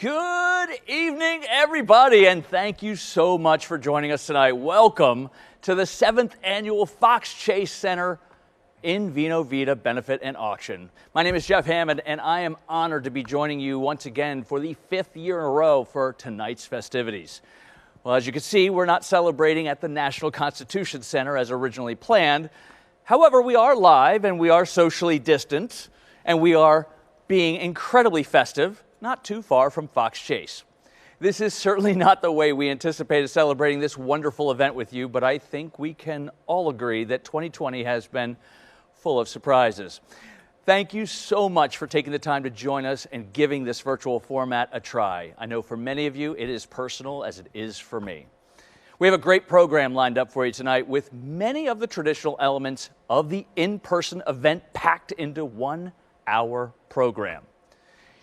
Good evening, everybody, and thank you so much for joining us tonight. Welcome to the 7th Annual Fox Chase Center in Vino, Vita Benefit and Auction. My name is Jeff Hammond, and I am honored to be joining you once again for the 5th year in a row for tonight's festivities. Well, as you can see, we're not celebrating at the National Constitution Center as originally planned. However, we are live, and we are socially distant, and we are being incredibly festive, not too far from Fox Chase. This is certainly not the way we anticipated celebrating this wonderful event with you, but I think we can all agree that 2020 has been full of surprises. Thank you so much for taking the time to join us and giving this virtual format a try. I know for many of you, it is personal as it is for me. We have a great program lined up for you tonight with many of the traditional elements of the in-person event packed into 1 hour program.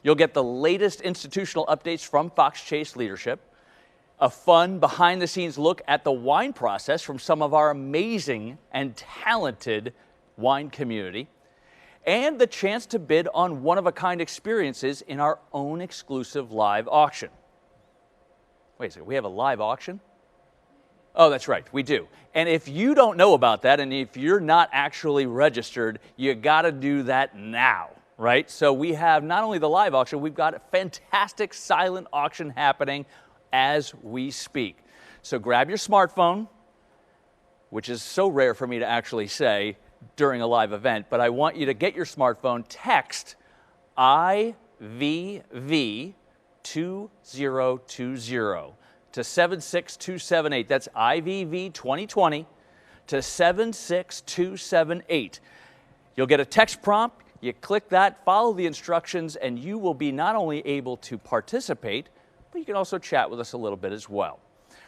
You'll get the latest institutional updates from Fox Chase leadership, a fun behind-the-scenes look at the wine process from some of our amazing and talented wine community, and the chance to bid on one-of-a-kind experiences in our own exclusive live auction. Wait a second, we have a live auction? Oh, that's right, we do. And if you don't know about that, and if you're not actually registered, you gotta do that now. Right? So we have not only the live auction, we've got a fantastic silent auction happening as we speak. So grab your smartphone, which is so rare for me to actually say during a live event, but I want you to get your smartphone, text IVV2020 to 76278. That's IVV 2020 to 76278. You'll get a text prompt. You click that, follow the instructions, and you will be not only able to participate, but you can also chat with us a little bit as well.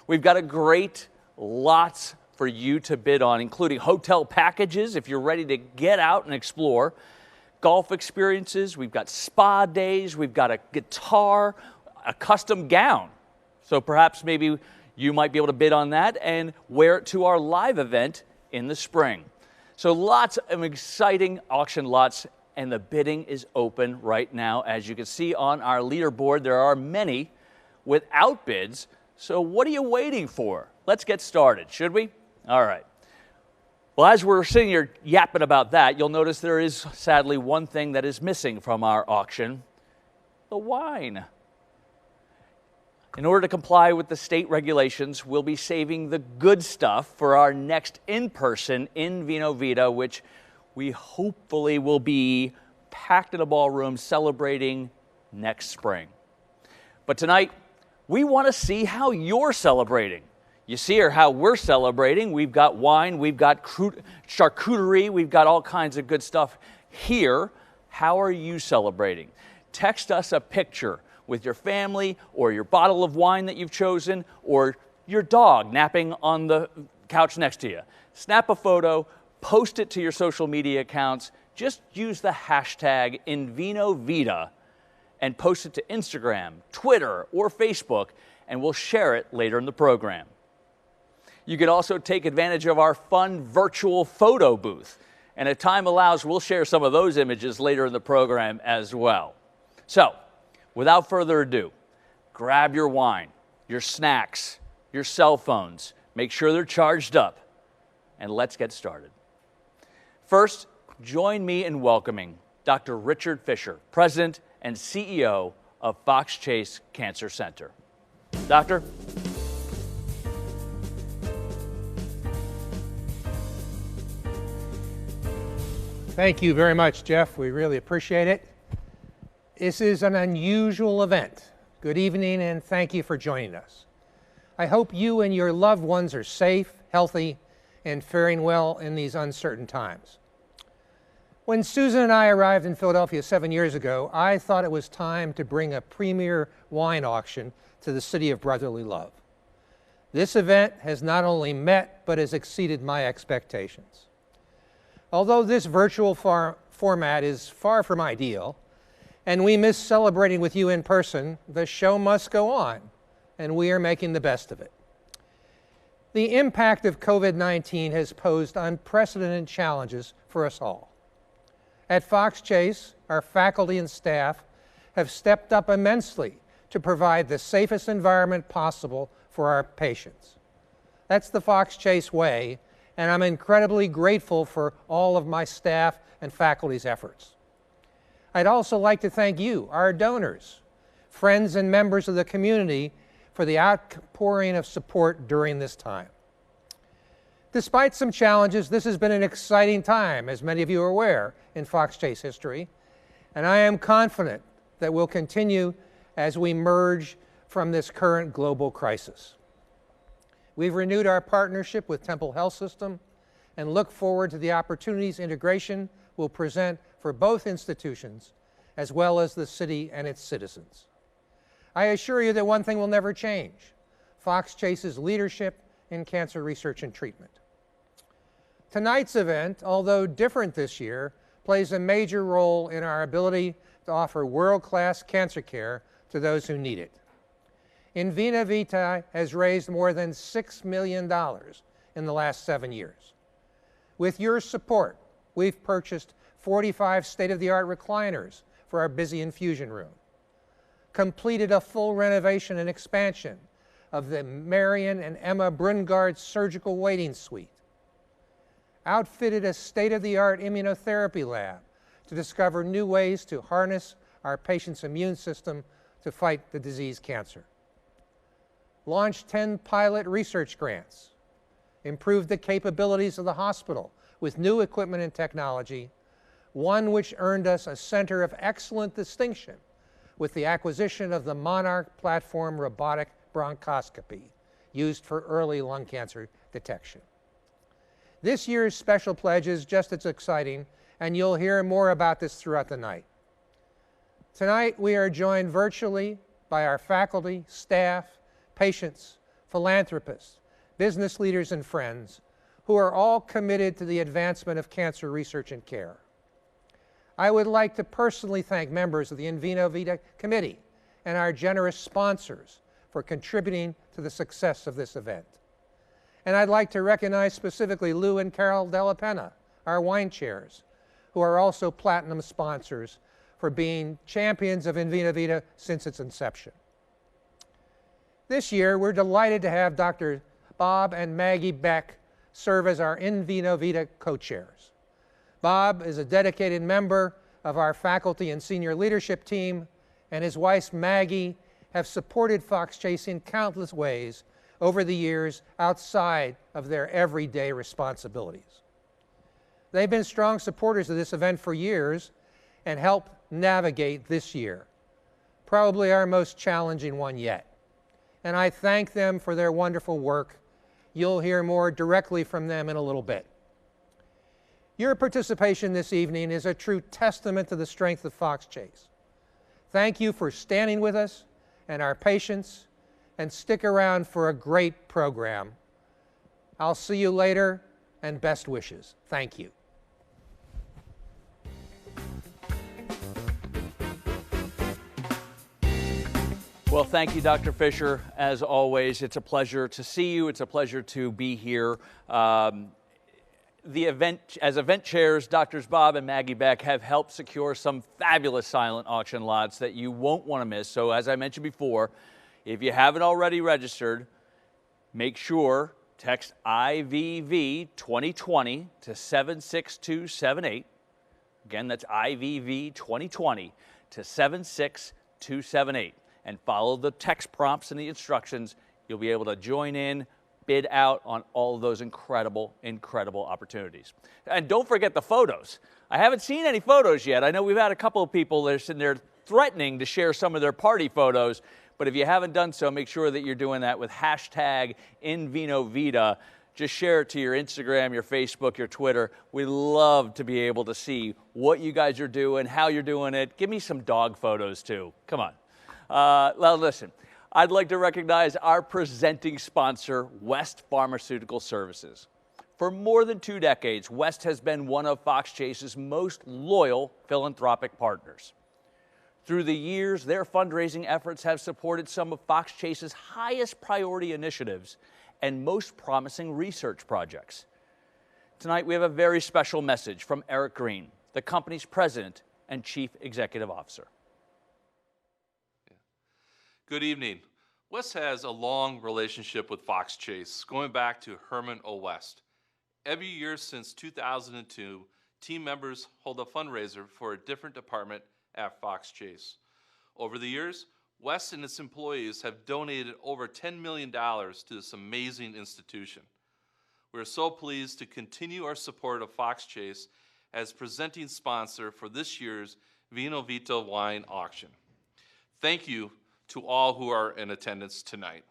We've got a great lots for you to bid on, including hotel packages if you're ready to get out and explore, golf experiences, we've got spa days, we've got a guitar, a custom gown. So perhaps maybe you might be able to bid on that and wear it to our live event in the spring. So lots of exciting auction lots, and the bidding is open right now. As you can see on our leaderboard, there are many without bids. So what are you waiting for? Let's get started, should we? All right. Well, as we're sitting here yapping about that, you'll notice there is sadly one thing that is missing from our auction: the wine. In order to comply with the state regulations, we'll be saving the good stuff for our next in-person in Vino Vita, which we hopefully will be packed in a ballroom celebrating next spring. But tonight, we want to see how you're celebrating. You see here how we're celebrating. We've got wine, we've got charcuterie, we've got all kinds of good stuff here. How are you celebrating? Text us a picture with your family or your bottle of wine that you've chosen or your dog napping on the couch next to you. Snap a photo, post it to your social media accounts. Just use the hashtag InVinoVita and post it to Instagram, Twitter, or Facebook, and we'll share it later in the program. You can also take advantage of our fun virtual photo booth, and if time allows, we'll share some of those images later in the program as well. So, without further ado, grab your wine, your snacks, your cell phones, make sure they're charged up, and let's get started. First, join me in welcoming Dr. Richard Fisher, President and CEO of Fox Chase Cancer Center. Doctor? Thank you very much, Jeff. We really appreciate it. This is an unusual event. Good evening, and thank you for joining us. I hope you and your loved ones are safe, healthy, and faring well in these uncertain times. When Susan and I arrived in Philadelphia 7 years ago, I thought it was time to bring a premier wine auction to the city of brotherly love. This event has not only met, but has exceeded my expectations. Although this virtual format is far from ideal, and we miss celebrating with you in person, the show must go on, and we are making the best of it. The impact of COVID-19 has posed unprecedented challenges for us all. At Fox Chase, our faculty and staff have stepped up immensely to provide the safest environment possible for our patients. That's the Fox Chase way, and I'm incredibly grateful for all of my staff and faculty's efforts. I'd also like to thank you, our donors, friends and members of the community, for the outpouring of support during this time. Despite some challenges, this has been an exciting time, as many of you are aware, in Fox Chase history, and I am confident that we'll continue as we emerge from this current global crisis. We've renewed our partnership with Temple Health System and look forward to the opportunities integration will present for both institutions, as well as the city and its citizens. I assure you that one thing will never change: Fox Chase's leadership in cancer research and treatment. Tonight's event, although different this year, plays a major role in our ability to offer world-class cancer care to those who need it. Vita has raised more than $6 million in the last 7 years. With your support, we've purchased 45 state-of-the-art recliners for our busy infusion room, completed a full renovation and expansion of the Marion and Emma Brungard surgical waiting suite, outfitted a state-of-the-art immunotherapy lab to discover new ways to harness our patient's immune system to fight the disease cancer, launched 10 pilot research grants, improved the capabilities of the hospital with new equipment and technology, one which earned us a Center of Excellent distinction with the acquisition of the Monarch platform robotic bronchoscopy used for early lung cancer detection. This year's special pledge is just as exciting, and you'll hear more about this throughout the night. Tonight, we are joined virtually by our faculty, staff, patients, philanthropists, business leaders, and friends who are all committed to the advancement of cancer research and care. I would like to personally thank members of the Vita Committee and our generous sponsors for contributing to the success of this event. And I'd like to recognize specifically Lou and Carol Della Penna, our wine chairs, who are also platinum sponsors for being champions of Vita since its inception. This year, we're delighted to have Dr. Bob and Maggie Beck serve as our Vita co-chairs. Bob is a dedicated member of our faculty and senior leadership team, and his wife Maggie have supported Fox Chase in countless ways over the years outside of their everyday responsibilities. They've been strong supporters of this event for years and helped navigate this year, probably our most challenging one yet. And I thank them for their wonderful work. You'll hear more directly from them in a little bit. Your participation this evening is a true testament to the strength of Fox Chase. Thank you for standing with us and our patients, and stick around for a great program. I'll see you later, and best wishes. Thank you. Well, thank you, Dr. Fisher. As always, it's a pleasure to see you. It's a pleasure to be here. The event, as event chairs, Drs. Bob and Maggie Beck have helped secure some fabulous silent auction lots that you won't want to miss. So as I mentioned before, if you haven't already registered, make sure text IVV 2020 to 76278. Again, that's IVV 2020 to 76278. And follow the text prompts and the instructions. You'll be able to join in, bid out on all of those incredible, incredible opportunities. And don't forget the photos. I haven't seen any photos yet. I know we've had a couple of people that are sitting there threatening to share some of their party photos, but if you haven't done so, make sure that you're doing that with hashtag #InVinoVita. Just share it to your Instagram, your Facebook, your Twitter. We love to be able to see what you guys are doing, how you're doing it. Give me some dog photos too. Come on. Well, listen, I'd like to recognize our presenting sponsor, West Pharmaceutical Services. For more than 2 decades, West has been one of Fox Chase's most loyal philanthropic partners. Through the years, their fundraising efforts have supported some of Fox Chase's highest priority initiatives and most promising research projects. Tonight, we have a very special message from Eric Green, the company's president and chief executive officer. Good evening. West has a long relationship with Fox Chase, going back to Herman O. West. Every year since 2002, team members hold a fundraiser for a different department at Fox Chase. Over the years, West and its employees have donated over $10 million to this amazing institution. We are so pleased to continue our support of Fox Chase as presenting sponsor for this year's Vino Vita wine auction. Thank you to all who are in attendance tonight.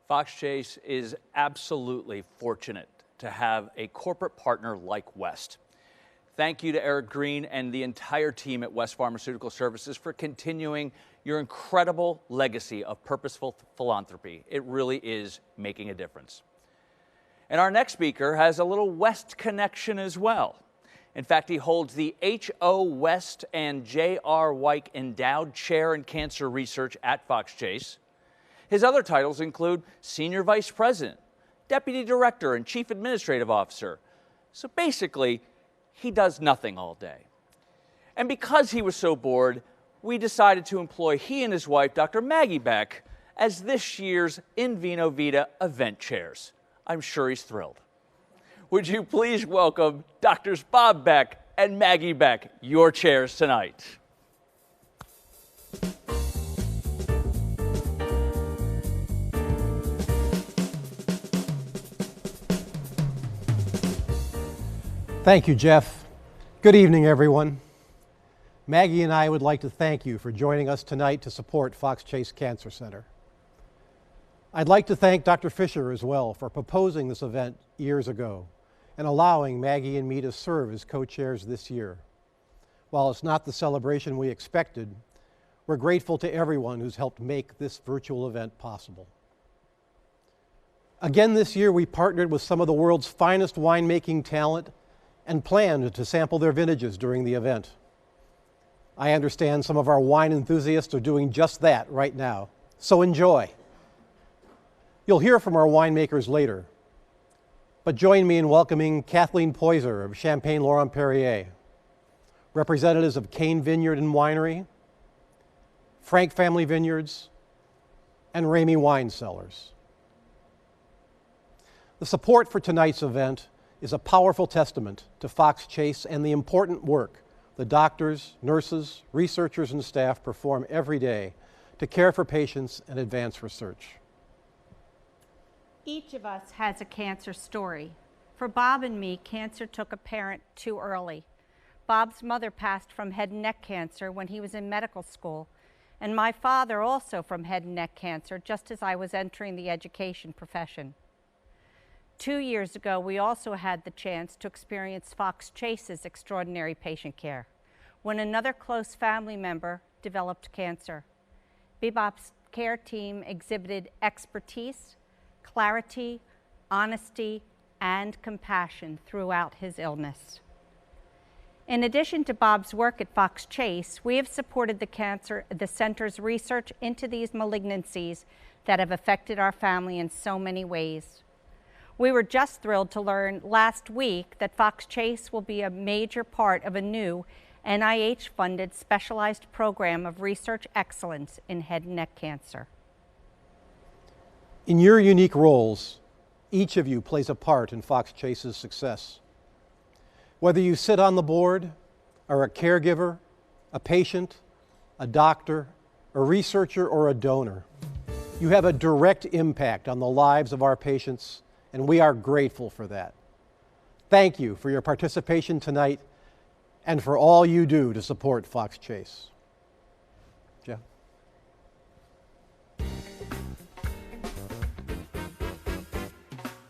Fox Chase is absolutely fortunate to have a corporate partner like West. Thank you to Eric Green and the entire team at West Pharmaceutical Services for continuing your incredible legacy of purposeful philanthropy. It really is making a difference. And our next speaker has a little West connection as well. In fact, he holds the H.O. West and J.R. Wyke Endowed Chair in Cancer Research at Fox Chase. His other titles include Senior Vice President, Deputy Director, and Chief Administrative Officer. So basically, he does nothing all day. And because he was so bored, we decided to employ he and his wife, Dr. Maggie Beck, as this year's In Vino Vita event chairs. I'm sure he's thrilled. Would you please welcome Drs. Bob Beck and Maggie Beck, your chairs tonight. Thank you, Jeff. Good evening, everyone. Maggie and I would like to thank you for joining us tonight to support Fox Chase Cancer Center. I'd like to thank Dr. Fisher as well for proposing this event years ago and allowing Maggie and me to serve as co-chairs this year. While it's not the celebration we expected, we're grateful to everyone who's helped make this virtual event possible. Again this year, we partnered with some of the world's finest winemaking talent and planned to sample their vintages during the event. I understand some of our wine enthusiasts are doing just that right now, so enjoy. You'll hear from our winemakers later, but join me in welcoming Kathleen Poyser of Champagne-Laurent-Perrier, representatives of Cane Vineyard and Winery, Frank Family Vineyards, and Ramey Wine Cellars. The support for tonight's event is a powerful testament to Fox Chase and the important work the doctors, nurses, researchers, and staff perform every day to care for patients and advance research. Each of us has a cancer story. For Bob and me, cancer took a parent too early. Bob's mother passed from head and neck cancer when he was in medical school, and my father also from head and neck cancer just as I was entering the education profession. 2 years ago, we also had the chance to experience Fox Chase's extraordinary patient care when another close family member developed cancer. Bebop's care team exhibited expertise, clarity, honesty, and compassion throughout his illness. In addition to Bob's work at Fox Chase, we have supported the center's research into these malignancies that have affected our family in so many ways. We were just thrilled to learn last week that Fox Chase will be a major part of a new NIH-funded specialized program of research excellence in head and neck cancer. In your unique roles, each of you plays a part in Fox Chase's success. Whether you sit on the board, are a caregiver, a patient, a doctor, a researcher, or a donor, you have a direct impact on the lives of our patients, and we are grateful for that. Thank you for your participation tonight and for all you do to support Fox Chase. Jeff?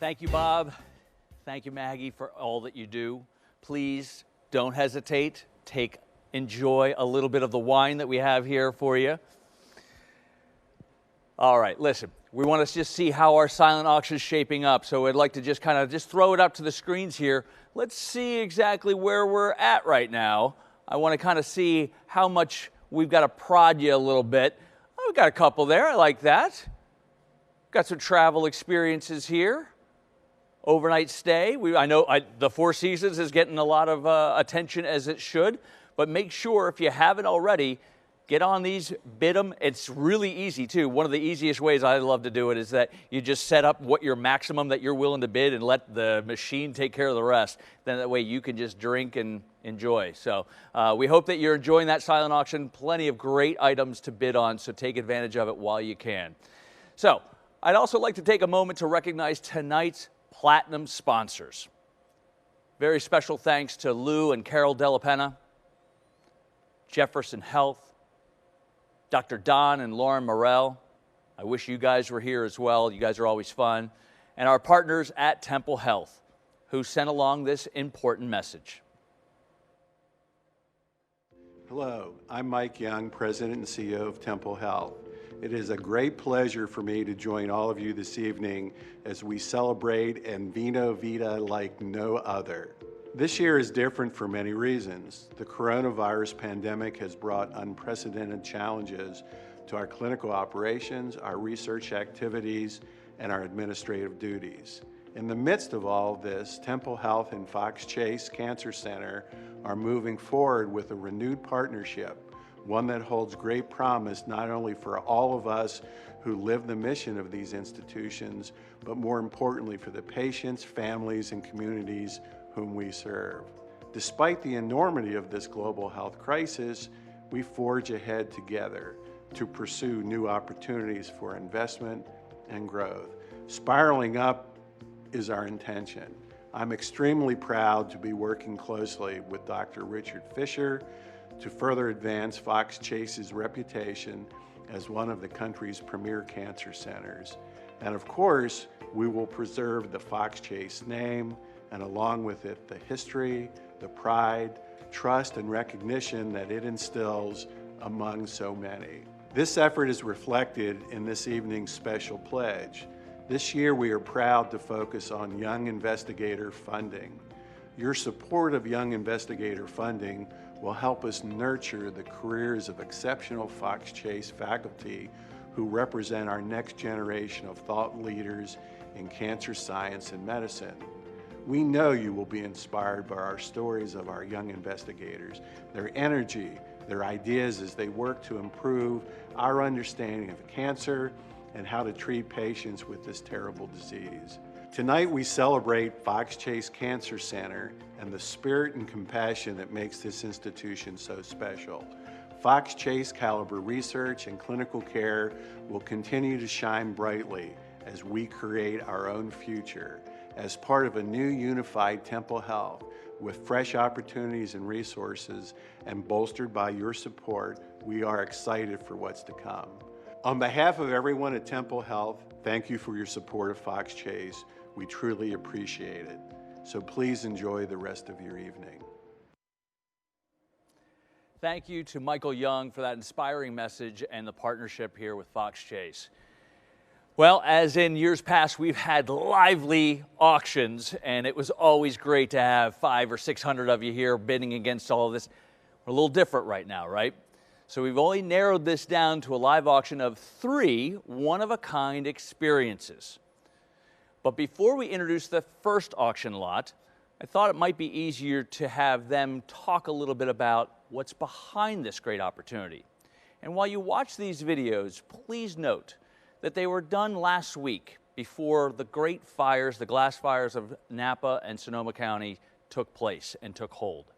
Thank you, Bob. Thank you, Maggie, for all that you do. Please don't hesitate. Enjoy a little bit of the wine that we have here for you. All right, listen, we want to just see how our silent auction is shaping up. So I'd like to just throw it up to the screens here. Let's see exactly where we're at right now. I want to kind of see how much we've got to prod you a little bit. Oh, we've got a couple there. I like that. Got some travel experiences here. Overnight stay. I know the Four Seasons is getting a lot of attention, as it should. But make sure, if you haven't already, Get on these, bid them. It's really easy too. One of the easiest ways I love to do it is that you just set up what your maximum that you're willing to bid and let the machine take care of the rest. Then that way you can just drink and enjoy. So we hope that you're enjoying that silent auction. Plenty of great items to bid on, so take advantage of it while you can. So I'd also like to take a moment to recognize tonight's platinum sponsors. Very special thanks to Lou and Carol Della Penna, Jefferson Health, Dr. Don and Lauren Morell. I wish you guys were here as well. You guys are always fun. And our partners at Temple Health, who sent along this important message. Hello, I'm Mike Young, President and CEO of Temple Health. It is a great pleasure for me to join all of you this evening as we celebrate and Vino Vita like no other. This year is different for many reasons. The coronavirus pandemic has brought unprecedented challenges to our clinical operations, our research activities, and our administrative duties. In the midst of all of this, Temple Health and Fox Chase Cancer Center are moving forward with a renewed partnership, one that holds great promise not only for all of us who live the mission of these institutions, but more importantly for the patients, families, and communities whom we serve. Despite the enormity of this global health crisis, we forge ahead together to pursue new opportunities for investment and growth. Spiraling up is our intention. I'm extremely proud to be working closely with Dr. Richard Fisher to further advance Fox Chase's reputation as one of the country's premier cancer centers. And of course, we will preserve the Fox Chase name, and along with it, the history, the pride, trust, and recognition that it instills among so many. This effort is reflected in this evening's special pledge. This year, we are proud to focus on young investigator funding. Your support of young investigator funding will help us nurture the careers of exceptional Fox Chase faculty who represent our next generation of thought leaders in cancer science and medicine. We know you will be inspired by our stories of our young investigators, their energy, their ideas as they work to improve our understanding of cancer and how to treat patients with this terrible disease. Tonight we celebrate Fox Chase Cancer Center and the spirit and compassion that makes this institution so special. Fox Chase caliber research and clinical care will continue to shine brightly as we create our own future as part of a new unified Temple Health with fresh opportunities and resources, and bolstered by your support. We are excited for what's to come. On behalf of everyone at Temple Health, thank you for your support of Fox Chase. We truly appreciate it. So please enjoy the rest of your evening. Thank you to Michael Young for that inspiring message and the partnership here with Fox Chase. Well, as in years past, we've had lively auctions, and it was always great to have 500 or 600 of you here bidding against all of this. We're a little different right now, right? So we've only narrowed this down to a live auction of 3 one-of-a-kind experiences. But before we introduce the first auction lot, I thought it might be easier to have them talk a little bit about what's behind this great opportunity. And while you watch these videos, please note that they were done last week before the great fires, the glass fires of Napa and Sonoma County took place and took hold.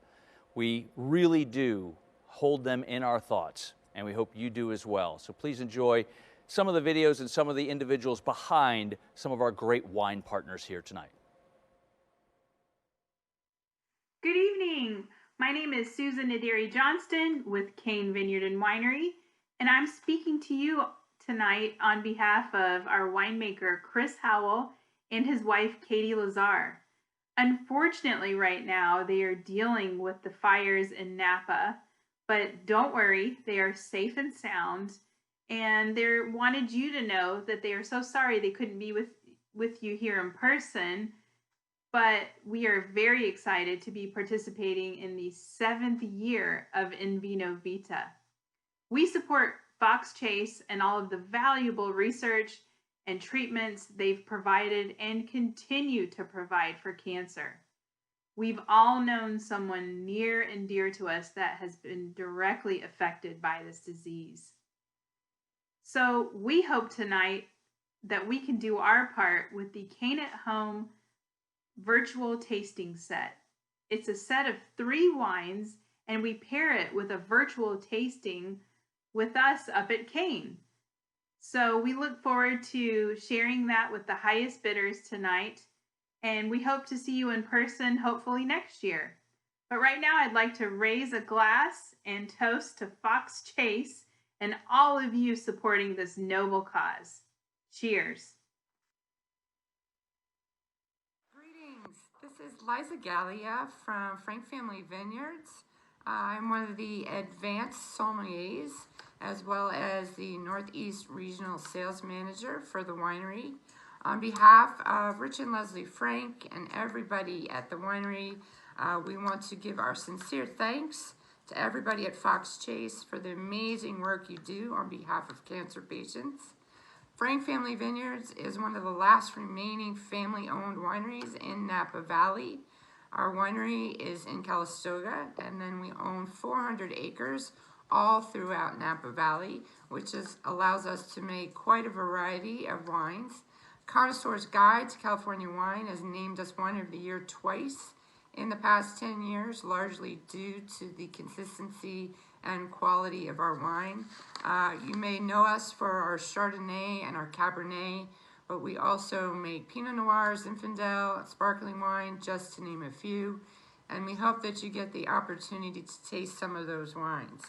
We really do hold them in our thoughts, and we hope you do as well. So please enjoy some of the videos and some of the individuals behind some of our great wine partners here tonight. Good evening. My name is Susan Nadiri Johnston with Kane Vineyard and Winery, and I'm speaking to you tonight on behalf of our winemaker Chris Howell and his wife Katie Lazar. Unfortunately, right now they are dealing with the fires in Napa, but don't worry, they are safe and sound, and they wanted you to know that they are so sorry they couldn't be with you here in person, but we are very excited to be participating in the 7th year of Vino Vita. We support Fox Chase and all of the valuable research and treatments they've provided and continue to provide for cancer. We've all known someone near and dear to us that has been directly affected by this disease. So we hope tonight that we can do our part with the Cane at Home virtual tasting set. It's a set of 3 wines, and we pair it with a virtual tasting with us up at Cane. So we look forward to sharing that with the highest bidders tonight, and we hope to see you in person hopefully next year. But right now I'd like to raise a glass and toast to Fox Chase and all of you supporting this noble cause. Cheers. Greetings. This is Liza Gallia from Frank Family Vineyards. I'm one of the advanced sommeliers as well as the Northeast Regional Sales Manager for the winery. On behalf of Rich and Leslie Frank and everybody at the winery, we want to give our sincere thanks to everybody at Fox Chase for the amazing work you do on behalf of cancer patients. Frank Family Vineyards is one of the last remaining family-owned wineries in Napa Valley. Our winery is in Calistoga, and then we own 400 acres all throughout Napa Valley, which allows us to make quite a variety of wines. Connoisseur's Guide to California Wine has named us Wine of the Year twice in the past 10 years, largely due to the consistency and quality of our wine. You may know us for our Chardonnay and our Cabernet, but we also make Pinot Noir, Zinfandel, sparkling wine, just to name a few. And we hope that you get the opportunity to taste some of those wines.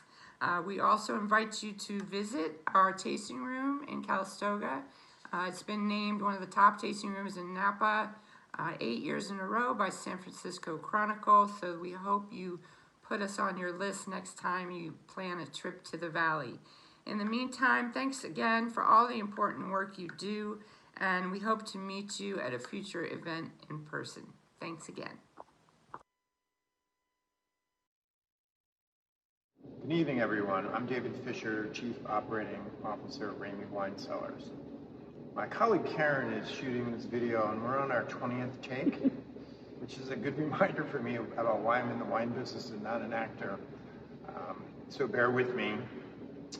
We also invite you to visit our tasting room in Calistoga. It's been named one of the top tasting rooms in Napa 8 years in a row by San Francisco Chronicle, so we hope you put us on your list next time you plan a trip to the Valley. In the meantime, thanks again for all the important work you do, and we hope to meet you at a future event in person. Thanks again. Good evening, everyone. I'm David Fisher, Chief Operating Officer of Ramey Wine Cellars. My colleague Karen is shooting this video, and we're on our 20th take, which is a good reminder for me about why I'm in the wine business and not an actor. So bear with me.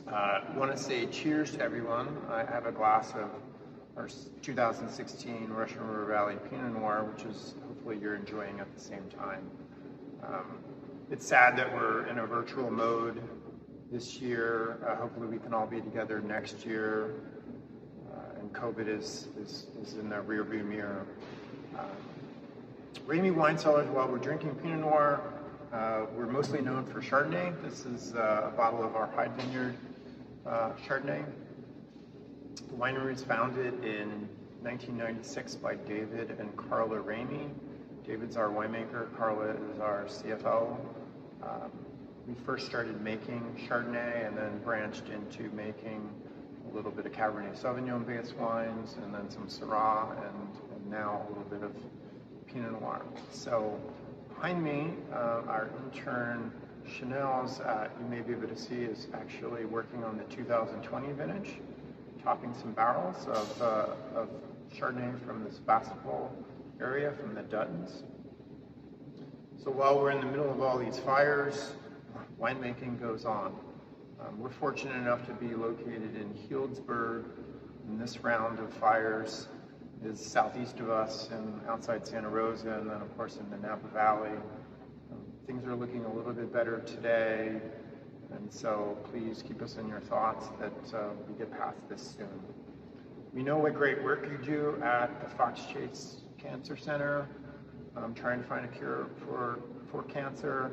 I want to say cheers to everyone. I have a glass of our 2016 Russian River Valley Pinot Noir, which is hopefully you're enjoying at the same time. It's sad that we're in a virtual mode this year. Hopefully we can all be together next year. And COVID is in the rearview mirror. Ramey Wine Cellars, while we're drinking Pinot Noir, we're mostly known for Chardonnay. This is a bottle of our Hyde Vineyard Chardonnay. The winery was founded in 1996 by David and Carla Ramey. David's our winemaker, Carla is our CFO. We first started making Chardonnay and then branched into making a little bit of Cabernet Sauvignon based wines, and then some Syrah, and now a little bit of Pinot Noir. So behind me, our intern Chanel's, you may be able to see, is actually working on the 2020 vintage, topping some barrels of Chardonnay from the Sebastopol area, from the Duttons. So while we're in the middle of all these fires, winemaking goes on. We're fortunate enough to be located in Healdsburg, and this round of fires is southeast of us and outside Santa Rosa, and then of course in the Napa Valley. Things are looking a little bit better today, and so please keep us in your thoughts that we get past this soon. We know what great work you do at the Fox Chase Cancer Center, trying to find a cure for cancer,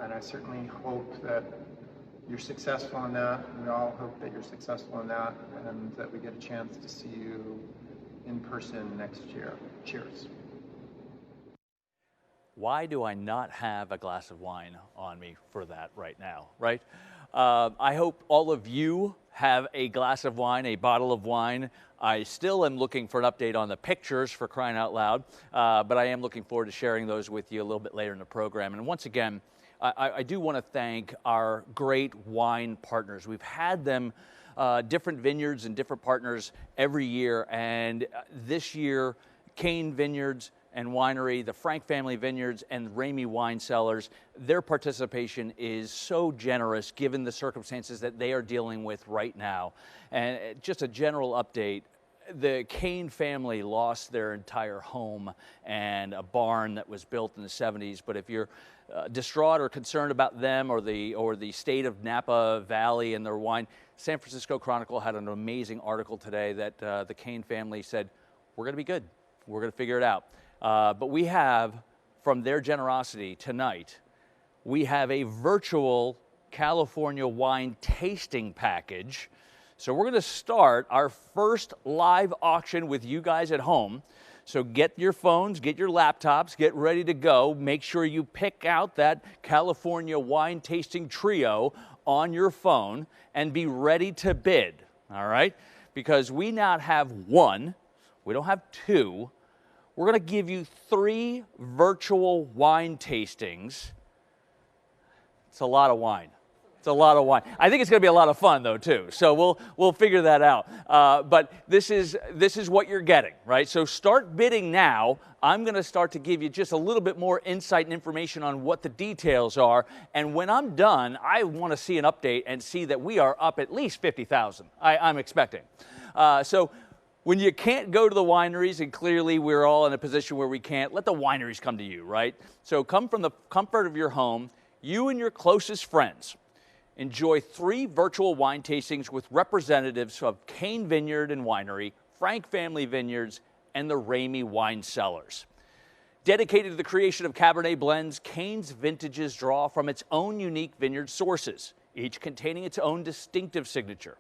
and I certainly hope that you're successful in that. We all hope that you're successful in that, and that we get a chance to see you in person next year. Cheers. Why do I not have a glass of wine on me for that right now, right? I hope all of you have a glass of wine, a bottle of wine. I still am looking for an update on the pictures, for crying out loud, but I am looking forward to sharing those with you a little bit later in the program. And once again, I do want to thank our great wine partners. We've had them, different vineyards and different partners every year, and this year, Cane Vineyards and Winery, the Frank Family Vineyards, and Ramey Wine Cellars, their participation is so generous given the circumstances that they are dealing with right now. And just a general update, the Kane family lost their entire home and a barn that was built in the 70s. But if you're distraught or concerned about them or the state of Napa Valley and their wine, San Francisco Chronicle had an amazing article today that the Kane family said, we're going to be good. We're going to figure it out. But we have, from their generosity tonight, we have a virtual California wine tasting package. So we're going to start our first live auction with you guys at home. So get your phones, get your laptops, get ready to go. Make sure you pick out that California wine tasting trio on your phone and be ready to bid, all right? Because we not have one, we don't have two. We're going to give you 3 virtual wine tastings. It's a lot of wine. It's a lot of wine. I think it's going to be a lot of fun, though, too. So we'll figure that out. But this is what you're getting, right? So start bidding now. I'm going to start to give you just a little bit more insight and information on what the details are. And when I'm done, I want to see an update and see that we are up at least 50,000. I'm expecting. So when you can't go to the wineries, and clearly we're all in a position where we can't, let the wineries come to you, right? So come from the comfort of your home, you and your closest friends. Enjoy 3 virtual wine tastings with representatives of Kane Vineyard and Winery, Frank Family Vineyards, and the Ramey Wine Cellars. Dedicated to the creation of Cabernet blends, Kane's vintages draw from its own unique vineyard sources, each containing its own distinctive signature.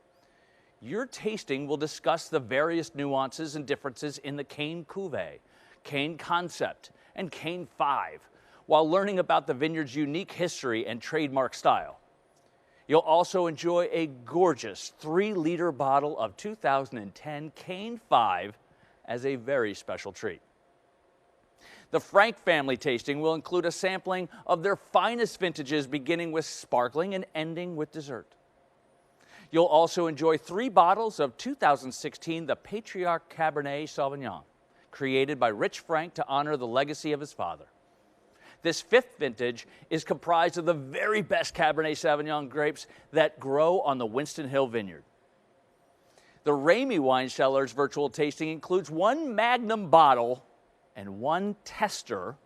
Your tasting will discuss the various nuances and differences in the Kane Cuvée, Kane Concept, and Kane 5, while learning about the vineyard's unique history and trademark style. You'll also enjoy a gorgeous 3-liter bottle of 2010 Kane 5 as a very special treat. The Frank family tasting will include a sampling of their finest vintages, beginning with sparkling and ending with dessert. You'll also enjoy 3 bottles of 2016 The Patriarch Cabernet Sauvignon, created by Rich Frank to honor the legacy of his father. This 5th vintage is comprised of the very best Cabernet Sauvignon grapes that grow on the Winston Hill Vineyard. The Ramey Wine Cellars virtual tasting includes 1 Magnum bottle and 1 tester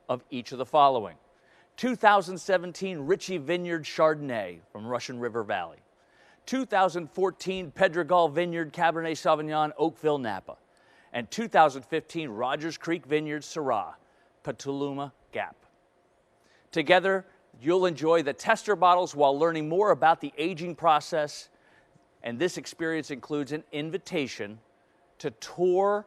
of each of the following: 2017 Ritchie Vineyard Chardonnay from Russian River Valley, 2014 Pedregal Vineyard Cabernet Sauvignon Oakville Napa, and 2015 Rogers Creek Vineyard Syrah, Petaluma Gap. Together, you'll enjoy the tester bottles while learning more about the aging process, and this experience includes an invitation to tour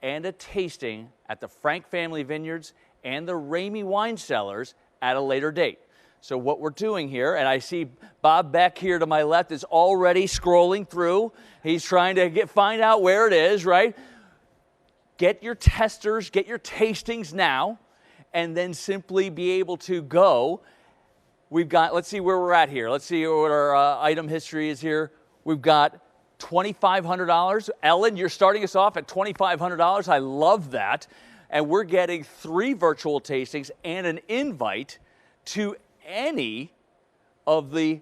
and a tasting at the Frank Family Vineyards and the Ramey Wine Cellars at a later date. So what we're doing here, and I see Bob Beck here to my left is already scrolling through. He's trying to find out where it is, right? Get your testers, get your tastings now, and then simply be able to go. We've got, let's see where we're at here. Let's see what our item history is here. We've got $2,500. Ellen, you're starting us off at $2,500. I love that. And we're getting 3 virtual tastings and an invite to any of the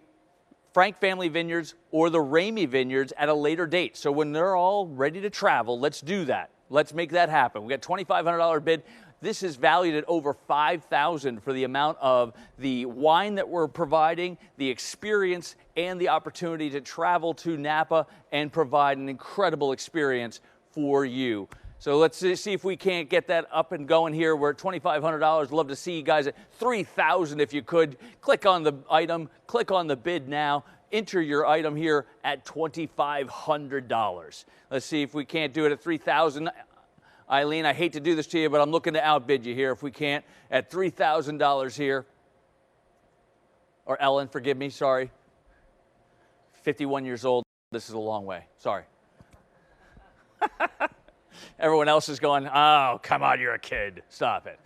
Frank Family Vineyards or the Ramey Vineyards at a later date. So when they're all ready to travel, let's do that. Let's make that happen. We got $2,500 bid. This is valued at over $5,000 for the amount of the wine that we're providing, the experience, and the opportunity to travel to Napa and provide an incredible experience for you. So let's see if we can't get that up and going here. We're at $2,500. Love to see you guys at $3,000 if you could. Click on the item, click on the bid now. Enter your item here at $2,500. Let's see if we can't do it at $3,000. Eileen, I hate to do this to you, but I'm looking to outbid you here if we can't at $3,000 here. Or Ellen, forgive me, sorry. 51 years old. This is a long way. Sorry. Everyone else is going, oh, come on, you're a kid. Stop it.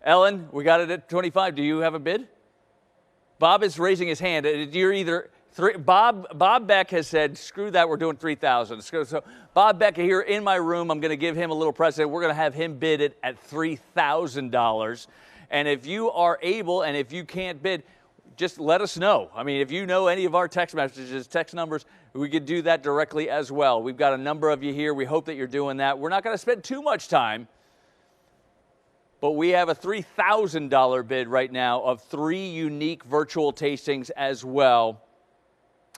Ellen, we got it at 25. Do you have a bid? Bob is raising his hand. You're either Bob Beck has said, screw that, we're doing 3,000. So Bob Beck here in my room, I'm going to give him a little present. We're going to have him bid it at $3,000. And if you are able, and if you can't bid, just let us know. I mean, if you know any of our text messages, text numbers, we could do that directly as well. We've got a number of you here. We hope that you're doing that. We're not going to spend too much time, but we have a $3,000 bid right now of 3 unique virtual tastings, as well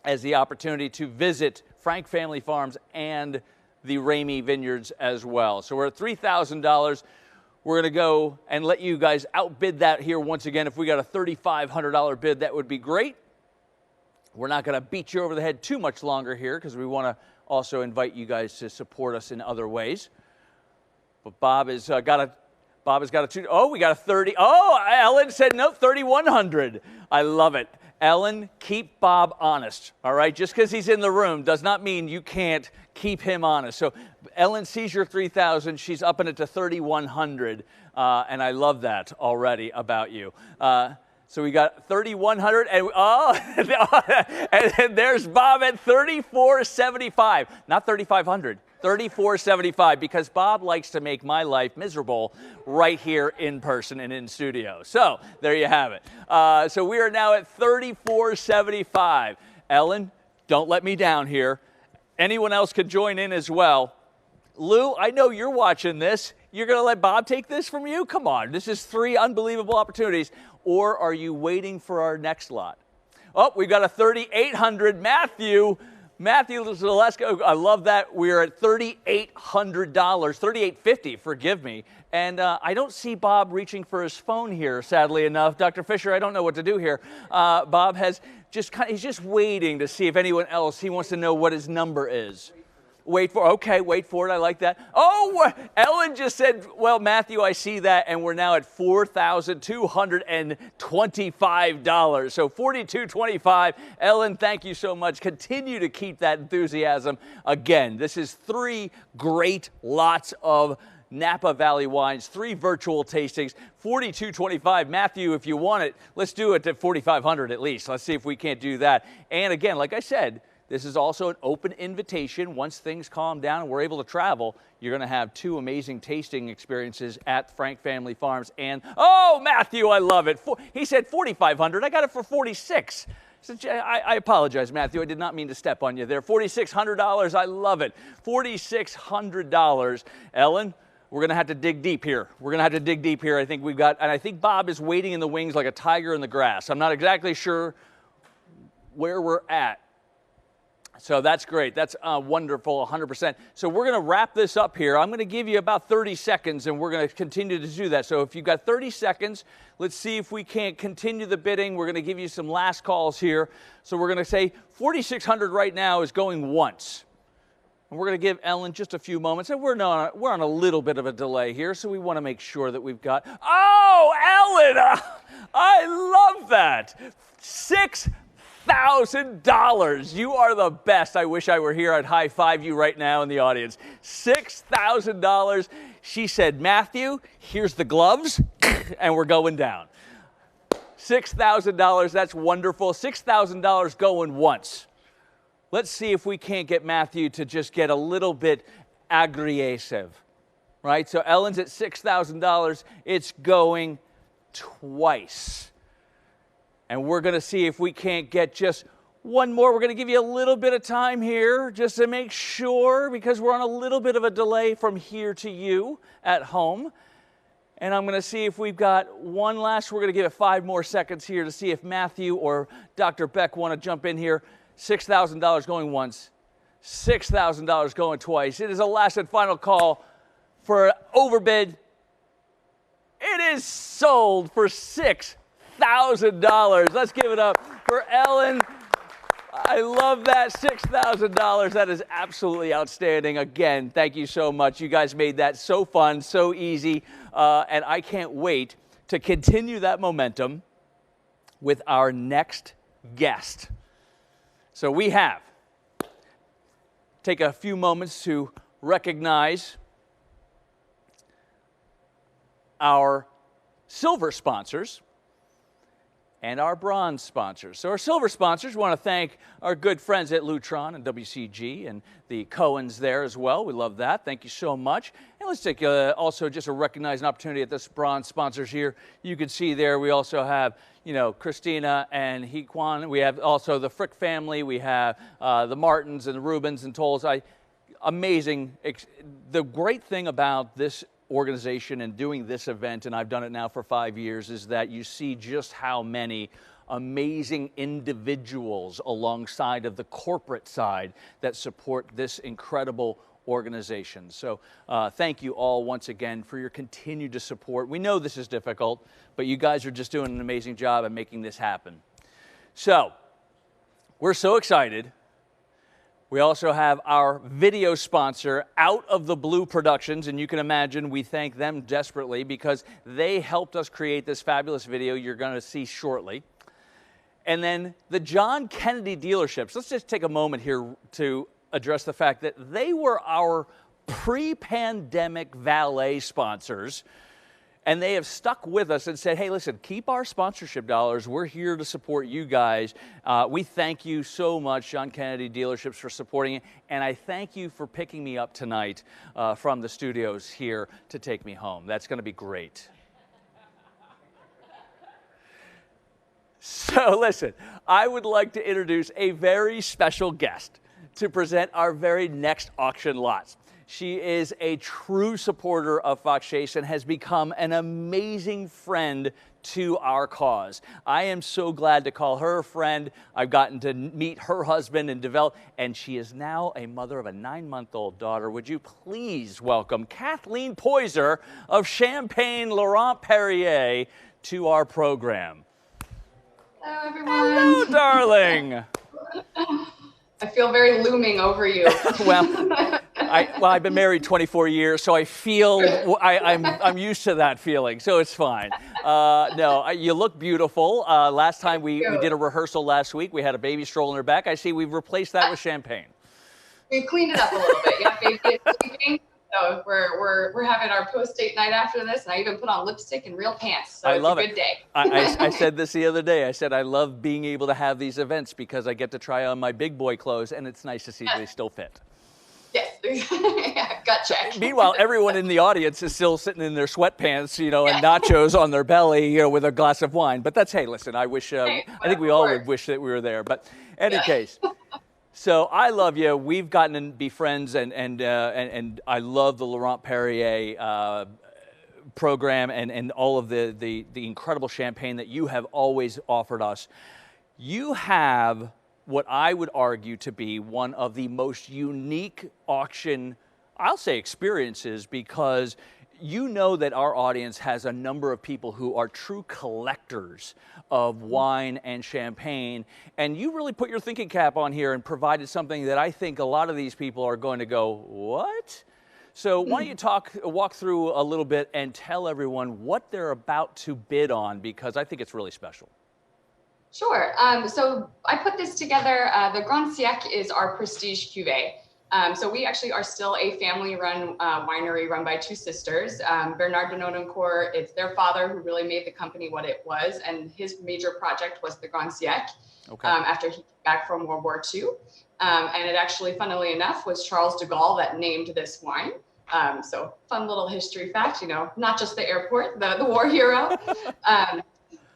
as the opportunity to visit Frank Family Farms and the Ramey Vineyards as well. So we're at $3,000. We're going to go and let you guys outbid that here once again. If we got a $3,500 bid, that would be great. We're not going to beat you over the head too much longer here, because we want to also invite you guys to support us in other ways. But Bob has got a we got a 30. Oh, Ellen said no, 3,100. I love it. Ellen, keep Bob honest, all right? Just because he's in the room does not mean you can't keep him honest. So Ellen sees your 3,000. She's upping it to 3,100, and I love that already about you. So we got 3,100, and and there's Bob at 3,475, not 3,500. 3,475, because Bob likes to make my life miserable right here in person and in studio. So there you have it. So we are now at 3,475. Ellen, don't let me down here. Anyone else could join in as well. Lou, I know you're watching this. You're going to let Bob take this from you? Come on. This is 3 unbelievable opportunities. Or are you waiting for our next lot? Oh, we've got a 3,800. Matthew Zalesko, I love that. We're at $3,800, $3,850, forgive me. And I don't see Bob reaching for his phone here, sadly enough. Dr. Fisher, I don't know what to do here. Bob has he's just waiting to see if anyone else, he wants to know what his number is. Wait for it, I like that. Oh, Ellen just said, well, Matthew, I see that, and we're now at $4,225. So $4,225. Ellen, thank you so much. Continue to keep that enthusiasm. Again, this is 3 great lots of Napa Valley wines, 3 virtual tastings, $4,225. Matthew, if you want it, let's do it at $4,500 at least. Let's see if we can't do that. And again, like I said, this is also an open invitation. Once things calm down and we're able to travel, you're going to have 2 amazing tasting experiences at Frank Family Farms. And, oh, Matthew, I love it. He said $4,500. I got it for $4,600. I apologize, Matthew. I did not mean to step on you there. $4,600. I love it. $4,600. Ellen, we're going to have to dig deep here. I think we've got, and I think Bob is waiting in the wings like a tiger in the grass. I'm not exactly sure where we're at. So that's great. That's wonderful, 100%. So we're going to wrap this up here. I'm going to give you about 30 seconds, and we're going to continue to do that. So if you've got 30 seconds, let's see if we can't continue the bidding. We're going to give you some last calls here. So we're going to say 4,600 right now is going once. And we're going to give Ellen just a few moments. And we're on a little bit of a delay here, so we want to make sure that we've got... Oh, Ellen! I love that! $6,000. You are the best. I wish I were here. I'd high five you right now in the audience. $6,000. She said, Matthew, here's the gloves, and we're going down. $6,000. That's wonderful. $6,000 going once. Let's see if we can't get Matthew to just get a little bit aggressive, right? So Ellen's at $6,000. It's going twice. And we're going to see if we can't get just one more. We're going to give you a little bit of time here just to make sure, because we're on a little bit of a delay from here to you at home. And I'm going to see if we've got one last. We're going to give it 5 more seconds here to see if Matthew or Dr. Beck want to jump in here. $6,000 going once, $6,000 going twice. It is a last and final call for an overbid. It is sold for $6,000. Let's give it up for Ellen. I love that, $6,000. That is absolutely outstanding. Again, thank you so much. You guys made that so fun, so easy, and I can't wait to continue that momentum with our next guest. So we have, take a few moments to recognize our silver sponsors. and our bronze sponsors. So our silver sponsors, we want to thank our good friends at Lutron and WCG and the Cohens there as well. We love that. Thank you so much. And let's take also just a recognized opportunity at this bronze sponsors here. You can see there we also have, you know, Christina and Hequan. We have also the Frick family. We have the Martins and the Rubens and Tolles. Amazing. The great thing about this organization and doing this event, and I've done it now for 5 years, is that you see just how many amazing individuals alongside of the corporate side that support this incredible organization. So thank you all once again for your continued support. We know this is difficult, but you guys are just doing an amazing job at making this happen. So we're so excited. We also have our video sponsor, Out of the Blue Productions, and you can imagine we thank them desperately because they helped us create this fabulous video you're going to see shortly. And then the John Kennedy dealerships. Let's just take a moment here to address the fact that they were our pre-pandemic valet sponsors, and they have stuck with us and said, hey, listen, keep our sponsorship dollars. We're here to support you guys. We thank you so much, John Kennedy Dealerships, for supporting it. And I thank you for picking me up tonight from the studios here to take me home. That's going to be great. So listen, I would like to introduce a very special guest to present our very next auction lots. She is a true supporter of Fox Chase and has become an amazing friend to our cause. I am so glad to call her a friend. I've gotten to meet her husband and develop, and she is now a mother of a 9-month-old daughter. Would you please welcome Kathleen Poyser of Champagne Laurent Perrier to our program. Hello, everyone. Hello, darling. I feel very looming over you. Well, I've been married 24 years, so I feel I'm used to that feeling, so it's fine. No, you look beautiful. Last time we did a rehearsal last week, we had a baby stroll in her back. I see we've replaced that with champagne. We've cleaned it up a little bit. Yeah, baby is sleeping. So we're having our post-date night after this, and I even put on lipstick and real pants. So it's a good day. I said this the other day. I said I love being able to have these events because I get to try on my big boy clothes, and it's nice to see they still fit. Yes, gut check. Meanwhile, everyone in the audience is still sitting in their sweatpants, you know, and nachos on their belly, you know, with a glass of wine. But that's, hey, listen, I wish, I think we all would wish that we were there. But in any case, so I love you. We've gotten to be friends, and I love the Laurent Perrier program and all of the incredible champagne that you have always offered us. You have what I would argue to be one of the most unique auction, I'll say, experiences, because you know that our audience has a number of people who are true collectors of wine and champagne, and you really put your thinking cap on here and provided something that I think a lot of these people are going to go, what? So why don't you walk through a little bit and tell everyone what they're about to bid on, because I think it's really special. Sure. So I put this together. The Grand Siècle is our prestige cuvée. So we actually are still a family-run winery run by two sisters. Bernard de Nonancourt, it's their father who really made the company what it was, and his major project was the Grand Siècle after he came back from World War II. And it actually, funnily enough, was Charles de Gaulle that named this wine. So fun little history fact, you know, not just the airport, the war hero.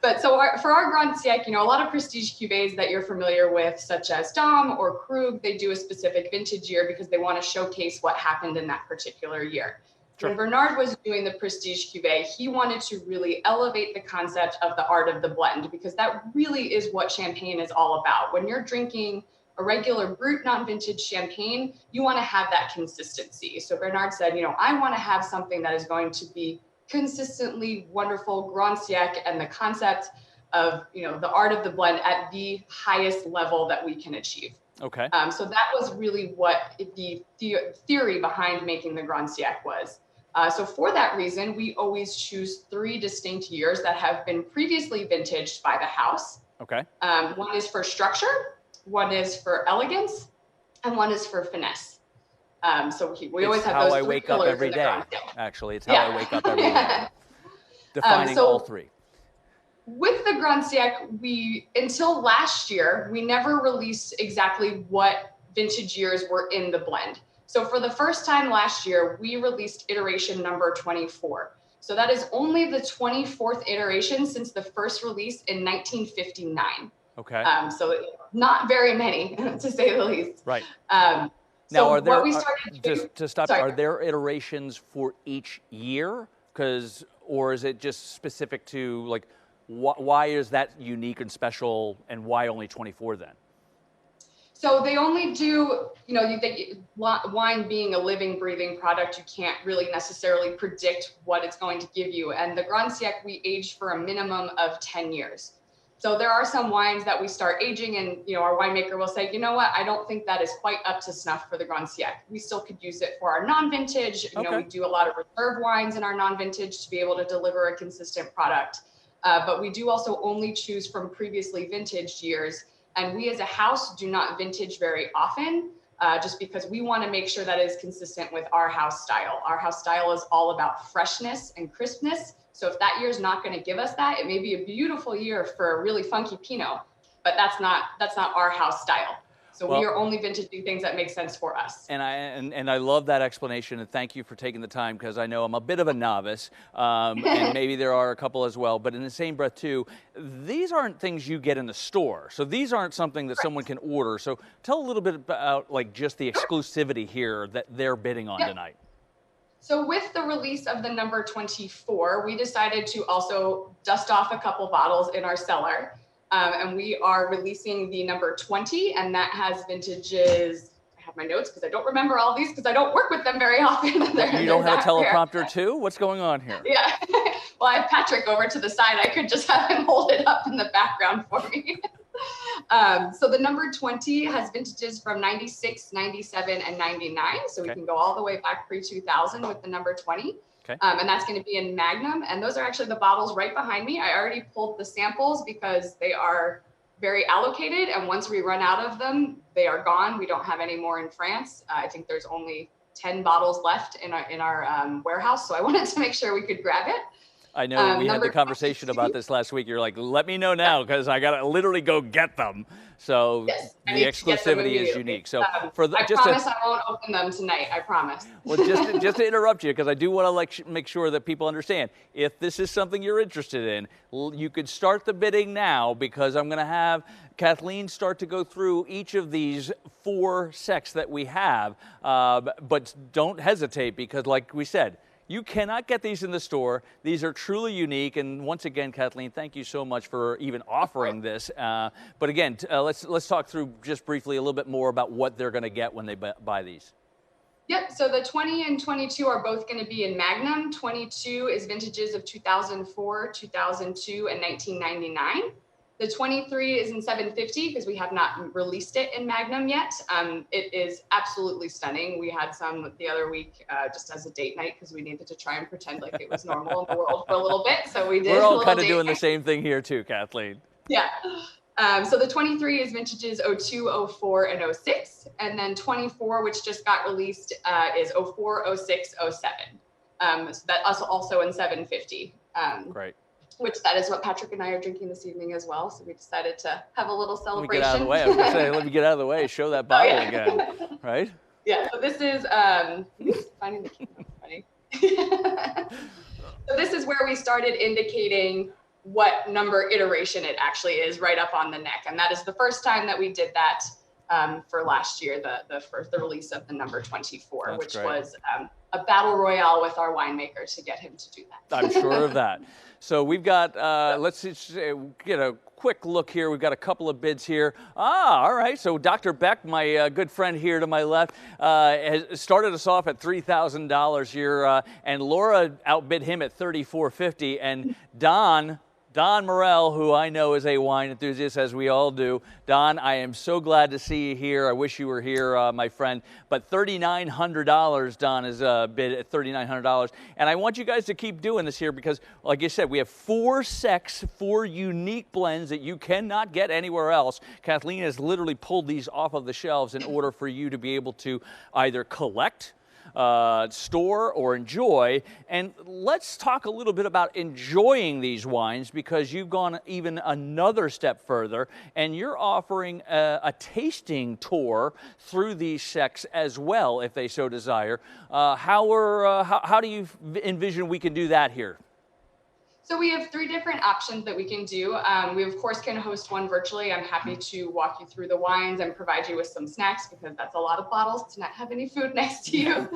But so for our Grand Siècle, you know, a lot of prestige cuvées that you're familiar with, such as Dom or Krug, they do a specific vintage year because they want to showcase what happened in that particular year. Sure. When Bernard was doing the prestige cuvée, he wanted to really elevate the concept of the art of the blend, because that really is what champagne is all about. When you're drinking a regular brut non-vintage champagne, you want to have that consistency. So Bernard said, you know, I want to have something that is going to be consistently wonderful Grand Siècle, and the concept of, you know, the art of the blend at the highest level that we can achieve. Okay. So that was really what the theory behind making the Grand Siècle was. So for that reason, we always choose 3 distinct years that have been previously vintaged by the house. Okay. One is for structure, one is for elegance, and one is for finesse. So we always have those 3 pillars. It's how I wake up every day. Actually, it's how I wake up every day. Defining all 3. with the Grand Siècle, until last year, we never released exactly what vintage years were in the blend. So for the first time last year, we released iteration number 24. So that is only the 24th iteration since the first release in 1959. Okay. So not very many, to say the least. Right. Now, now, are there, just to stop, sorry. are there iterations for each year? Or is it just specific to, like, why is that unique and special, and why only 24 then? So they only do, wine being a living, breathing product, you can't really necessarily predict what it's going to give you. And the Grand Siècle, we age for a minimum of 10 years. So there are some wines that we start aging and, our winemaker will say, you know what, I don't think that is quite up to snuff for the Grand Siècle. We still could use it for our non-vintage. We do a lot of reserve wines in our non-vintage to be able to deliver a consistent product. But we do also only choose from previously vintaged years. And we as a house do not vintage very often, just because we want to make sure that is consistent with our house style. Our house style is all about freshness and crispness. So if that year is not going to give us that, it may be a beautiful year for a really funky Pinot, but that's not our house style. So we are only vintaging things that make sense for us. And I love that explanation, and thank you for taking the time, because I know I'm a bit of a novice, and maybe there are a couple as well. But in the same breath too, these aren't things you get in the store. So these aren't something that someone can order. So tell a little bit about just the exclusivity here that they're bidding on tonight. So with the release of the number 24, we decided to also dust off a couple bottles in our cellar. And we are releasing the number 20, and that has vintages. I have my notes because I don't remember all these because I don't work with them very often. You don't have a teleprompter too? What's going on here? Yeah. Well, I have Patrick over to the side. I could just have him hold it up in the background for me. So the number 20 has vintages from 96, 97, and 99. So we can go all the way back pre-2000 with the number 20. Okay. And that's going to be in Magnum. And those are actually the bottles right behind me. I already pulled the samples because they are very allocated. And once we run out of them, they are gone. We don't have any more in France. I think there's only 10 bottles left in our warehouse. So I wanted to make sure we could grab it. I know we had the conversation about this last week. You're like, let me know now because I got to literally go get them. So the exclusivity is unique. So I promise I won't open them tonight. I promise. Well, just to interrupt you, because I do want to make sure that people understand, if this is something you're interested in, you could start the bidding now, because I'm going to have Kathleen start to go through each of these 4 sects that we have. But don't hesitate, because like we said, you cannot get these in the store. These are truly unique. And once again, Kathleen, thank you so much for even offering this. But again, let's talk through just briefly a little bit more about what they're going to get when they buy these. Yep. So the 20 and 22 are both going to be in Magnum. 22 is vintages of 2004, 2002, and 1999. The 23 is in 750 because we have not released it in Magnum yet. It is absolutely stunning. We had some the other week just as a date night because we needed to try and pretend like it was normal in the world for a little bit. So we did. We're all kind of doing the same thing here too, Kathleen. Yeah. So the 23 is vintages 02, 04, and 06. And then 24, which just got released, is 04, 06, 07. So that's also in 750. Great. Which that is what Patrick and I are drinking this evening as well. So we decided to have a little celebration. Let me get out of the way. I was going to say, let me get out of the way. Show that bottle again, right? Yeah. So this is finding the key. Funny. So this is where we started indicating what number iteration it actually is right up on the neck, and that is the first time that we did that for last year. The release of the number 24, That's which great. Was a battle royale with our winemaker to get him to do that. I'm sure of that. So we've got, let's just get a quick look here. We've got a couple of bids here. All right. So Dr. Beck, my good friend here to my left, has started us off at $3,000 here, and Laura outbid him at $3,450, and Don Morell, who I know is a wine enthusiast, as we all do. Don, I am so glad to see you here. I wish you were here, my friend. But $3,900, Don is bid at $3,900. And I want you guys to keep doing this here because, like you said, we have 4 sects, 4 unique blends that you cannot get anywhere else. Kathleen has literally pulled these off of the shelves in order for you to be able to either collect, store or enjoy. And let's talk a little bit about enjoying these wines, because you've gone even another step further, and you're offering a tasting tour through these sects as well, if they so desire. How do you envision we can do that here? So we have 3 different options that we can do. We of course can host one virtually. I'm happy to walk you through the wines and provide you with some snacks, because that's a lot of bottles to not have any food next to you.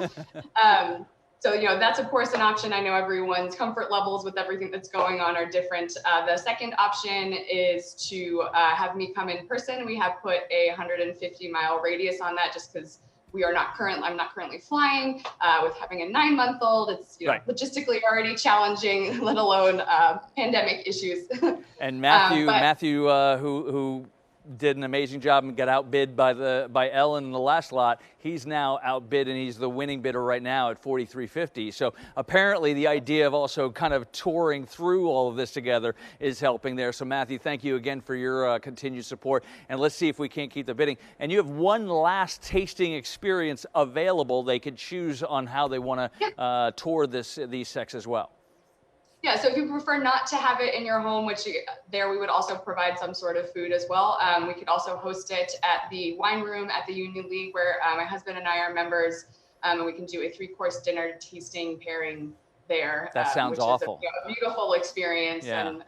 So, that's of course an option. I know everyone's comfort levels with everything that's going on are different. The second option is to have me come in person. We have put a 150-mile radius on that, just because I'm not currently flying with having a 9-month-old. It's right. Logistically already challenging, let alone pandemic issues. And Matthew, who did an amazing job and got outbid by Ellen in the last lot. He's now outbid, and he's the winning bidder right now at $43.50. So apparently the idea of also kind of touring through all of this together is helping there. So Matthew, thank you again for your continued support, and let's see if we can't keep the bidding. And you have one last tasting experience available. They could choose on how they want to tour these sects as well. Yeah, so if you prefer not to have it in your home, which there we would also provide some sort of food as well. We could also host it at the wine room at the Union League, where my husband and I are members, and we can do a 3-course dinner tasting pairing there. That sounds awful. Which is a beautiful experience, yeah. And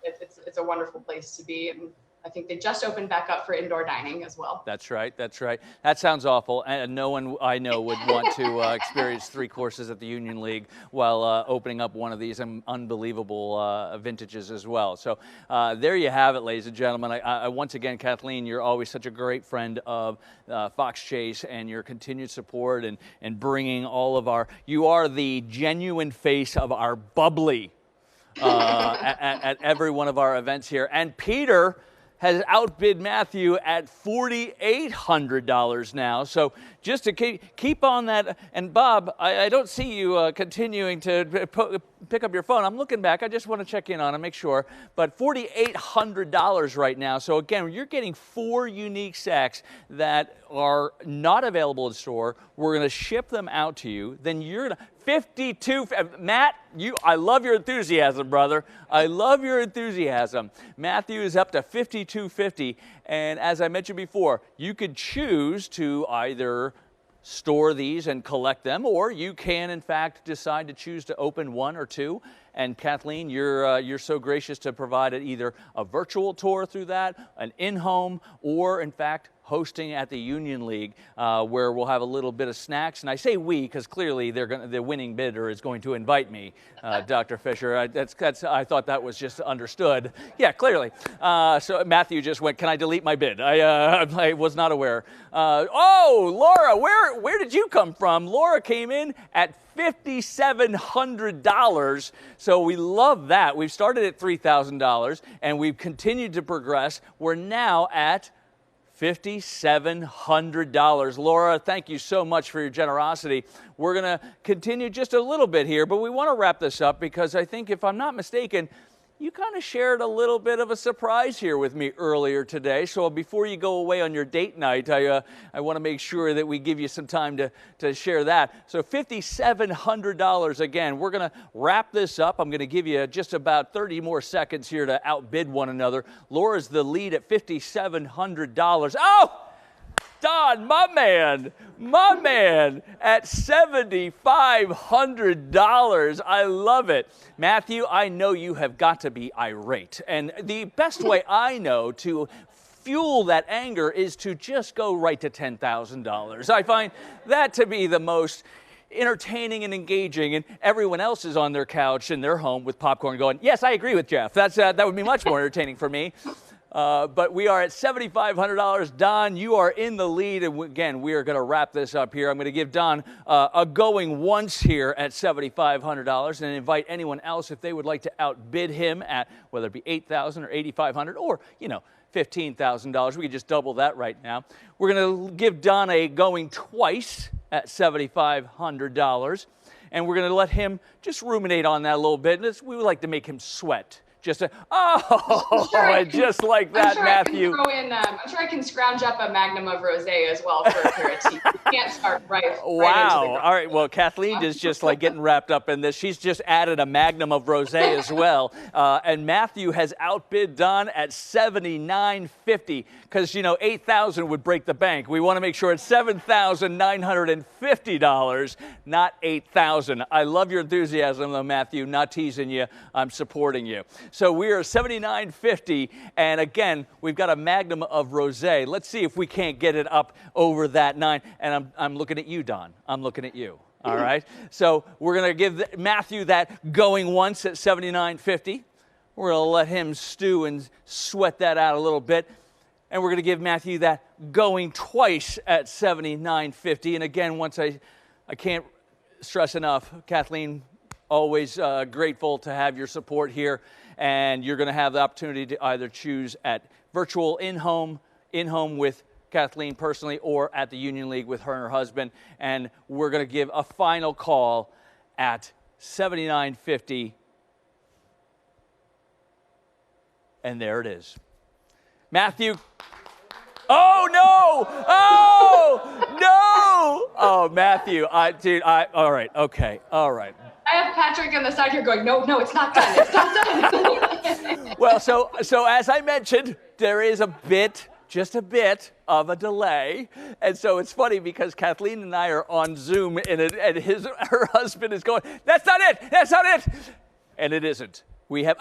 it's a wonderful place to be. And I think they just opened back up for indoor dining as well. That's right. That's right. That sounds awful. And no one I know would want to experience 3 courses at the Union League while opening up one of these unbelievable vintages as well. So there you have it, ladies and gentlemen. I once again, Kathleen, you're always such a great friend of Fox Chase, and your continued support and bringing all of you are the genuine face of our bubbly at every one of our events here. And Peter has outbid Matthew at $4,800 now. So just to keep on that, and Bob, I don't see you continuing to pick up your phone. I'm looking back. I just want to check in on it, make sure. But $4,800 right now. So again, you're getting 4 unique sacks that are not available in store. We're going to ship them out to you. Then you're going to 52. Matt, I love your enthusiasm, brother. I love your enthusiasm. Matthew is up to $52.50, and as I mentioned before, you could choose to either store these and collect them, or you can, in fact, decide to choose to open 1 or 2. And Kathleen, you're so gracious to provide either a virtual tour through that, an in-home, or in fact hosting at the Union League, where we'll have a little bit of snacks. And I say we because clearly the winning bidder is going to invite me, Dr. Fisher. I thought that was just understood. Yeah, clearly. So Matthew just went, "Can I delete my bid?" I was not aware. Oh, Laura, where did you come from? Laura came in at $5,700. So we love that. We've started at $3,000 and we've continued to progress. We're now at $5,700. Laura, thank you so much for your generosity. We're going to continue just a little bit here, but we want to wrap this up because I think, if I'm not mistaken, you kind of shared a little bit of a surprise here with me earlier today. So before you go away on your date night, I want to make sure that we give you some time to share that. So $5,700 again. We're going to wrap this up. I'm going to give you just about 30 more seconds here to outbid one another. Laura's the lead at $5,700. Oh! Don, my man, at $7,500. I love it. Matthew, I know you have got to be irate. And the best way I know to fuel that anger is to just go right to $10,000. I find that to be the most entertaining and engaging, and everyone else is on their couch in their home with popcorn going, yes, I agree with Jeff. That would be much more entertaining for me. But we are at $7,500. Don, you are in the lead. And again, we are going to wrap this up here. I'm going to give Don a going once here at $7,500 and invite anyone else if they would like to outbid him at whether it be $8,000 or $8,500 or, $15,000. We could just double that right now. We're going to give Don a going twice at $7,500. And we're going to let him just ruminate on that a little bit. We would like to make him sweat Just and just like that, Matthew. I'm sure I can scrounge up a magnum of rosé as well for aperitif. You can't start right into the Wow. All right. Well, Kathleen is just like getting wrapped up in this. She's just added a magnum of rosé as well. And Matthew has outbid Don at $79.50 because, you know, $8,000 would break the bank. We want to make sure it's $7,950, not $8,000. I love your enthusiasm, though, Matthew. Not teasing you. I'm supporting you. So we are $79.50, and again, we've got a magnum of rosé. Let's see if we can't get it up over that 9. And I'm looking at you, Don. I'm looking at you. All right. So we're going to give Matthew that going once at $79.50. We're going to let him stew and sweat that out a little bit. And we're going to give Matthew that going twice at $79.50. And again, once I can't stress enough, Kathleen, always grateful to have your support here. And you're going to have the opportunity to either choose at virtual in-home with Kathleen personally, or at the Union League with her and her husband. And we're going to give a final call at $79.50. And there it is. Matthew. Oh, no! Oh, no! Oh, Matthew. All right. Okay. All right. I have Patrick on the side here going, no, it's not done. It's not done. Well, so as I mentioned, there is just a bit of a delay. And so it's funny because Kathleen and I are on Zoom and her husband is going, that's not it. And it isn't. We have,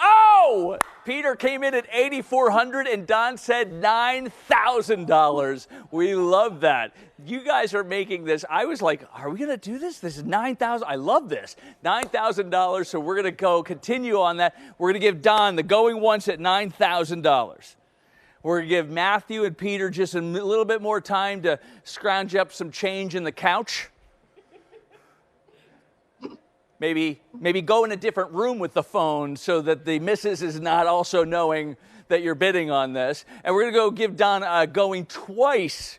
Peter came in at $8,400 and Don said $9,000. We love that. You guys are making this. I was like, are we going to do this? This is $9,000. I love this. $9,000. So we're going to continue on that. We're going to give Don the going once at $9,000. We're going to give Matthew and Peter just a little bit more time to scrounge up some change in the couch. Maybe go in a different room with the phone so that the missus is not also knowing that you're bidding on this. And we're going to go give Don going twice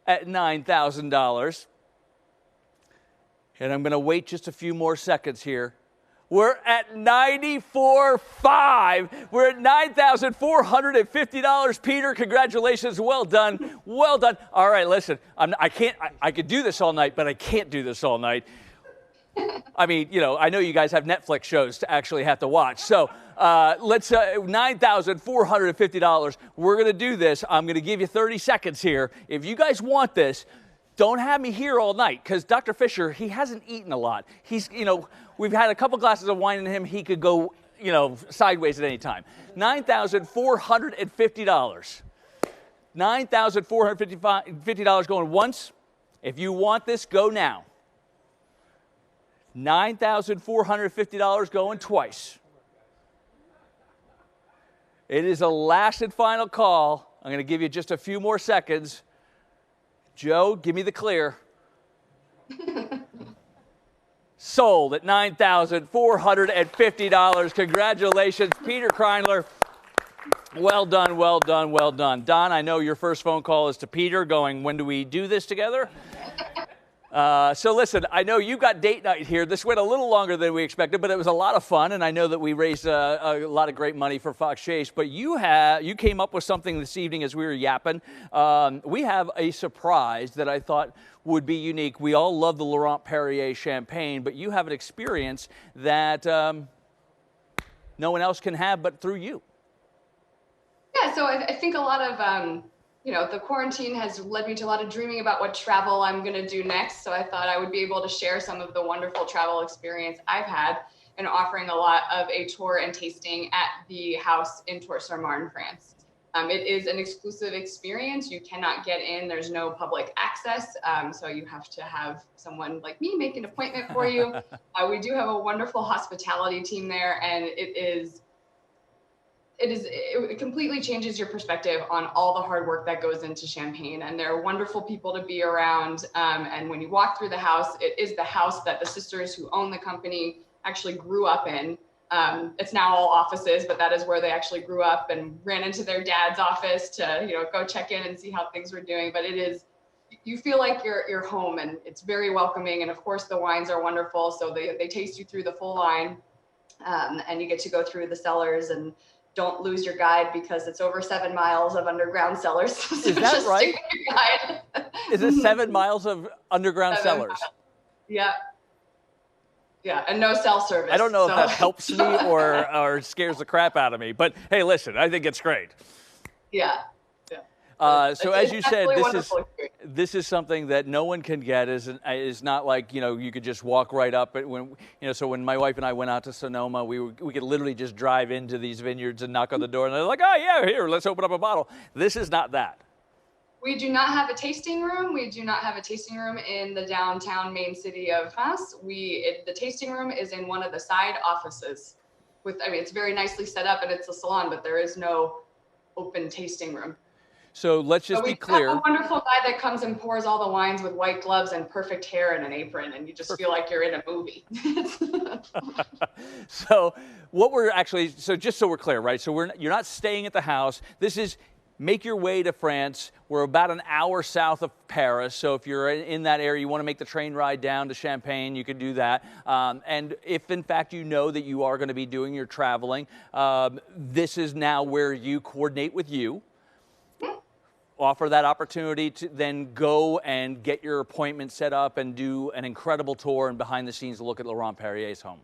at $9,000. And I'm going to wait just a few more seconds here. We're at $94.5. We're at $9,450. Peter, congratulations. Well done. Well done. All right, listen, I could do this all night, but I can't do this all night. I mean, you know, I know you guys have Netflix shows to actually have to watch. So let's $9,450. We're going to do this. I'm going to give you 30 seconds here. If you guys want this, don't have me here all night because Dr. Fisher, he hasn't eaten a lot. He's, you know, we've had a couple glasses of wine in him. He could go, you know, sideways at any time. $9,450. $9,450 going once. If you want this, go now. $9,450 going twice. It is a last and final call. I'm going to give you just a few more seconds. Joe, give me the clear. Sold at $9,450. Congratulations, Peter Kreinler. Well done, well done, well done. Don, I know your first phone call is to Peter going, when do we do this together? So listen, I know you got date night here. This went a little longer than we expected, but it was a lot of fun, and I know that we raised a lot of great money for Fox Chase. But you came up with something this evening as we were yapping. We have a surprise that I thought would be unique. We all love the Laurent Perrier champagne, but you have an experience that no one else can have but through you. Yeah, so I think a lot of the quarantine has led me to a lot of dreaming about what travel I'm going to do next. So I thought I would be able to share some of the wonderful travel experience I've had in offering a lot of a tour and tasting at the house in Tours-sur-Marne, France. It is an exclusive experience. You cannot get in. There's no public access. So you have to have someone like me make an appointment for you. We do have a wonderful hospitality team there, and it completely changes your perspective on all the hard work that goes into Champagne. And they're wonderful people to be around. And when you walk through the house, it is the house that the sisters who own the company actually grew up in. It's now all offices, but that is where they actually grew up and ran into their dad's office to, go check in and see how things were doing. But you feel like you're home, and it's very welcoming. And of course the wines are wonderful. So they taste you through the full line. And you get to go through the cellars and don't lose your guide because it's over 7 miles of underground cellars. So is that just right? stick with your guide. Is it 7 miles of underground 7 cellars? miles. Yeah. Yeah, and no cell service. I don't know if that helps me or scares the crap out of me, but hey, listen, I think it's great. Yeah. So as you said, this is something that no one can get. Is not like, you could just walk right up. But so when my wife and I went out to Sonoma, we could literally just drive into these vineyards and knock on the door, and they're like, oh yeah, here, let's open up a bottle. This is not that. We do not have a tasting room. We do not have a tasting room in the downtown main city of France. The tasting room is in one of the side offices. It's very nicely set up and it's a salon, but there is no open tasting room. So let's just be clear. We have a wonderful guy that comes and pours all the wines with white gloves and perfect hair and an apron, and you just feel like you're in a movie. So just so we're clear, right? So you're not staying at the house. This is make your way to France. We're about an hour south of Paris. So if you're in that area, you want to make the train ride down to Champagne, you could do that. And if in fact you know that you are going to be doing your traveling, this is now where you coordinate with you. Offer that opportunity to then go and get your appointment set up and do an incredible tour and behind the scenes look at Laurent Perrier's home.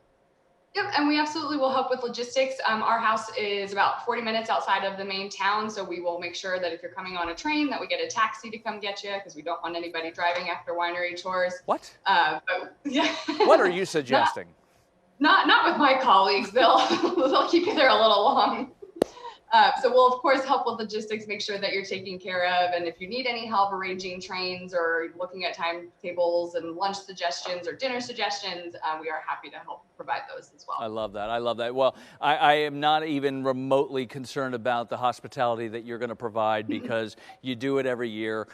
Yep, and we absolutely will help with logistics. Our house is about 40 minutes outside of the main town, so we will make sure that if you're coming on a train that we get a taxi to come get you, because we don't want anybody driving after winery tours. What? But, yeah. What are you suggesting? Not with my colleagues. They'll keep you there a little long. So we'll, of course, help with logistics, make sure that you're taken care of. And if you need any help arranging trains or looking at timetables and lunch suggestions or dinner suggestions, we are happy to help provide those as well. I love that. I love that. Well, I am not even remotely concerned about the hospitality that you're going to provide because you do it every year.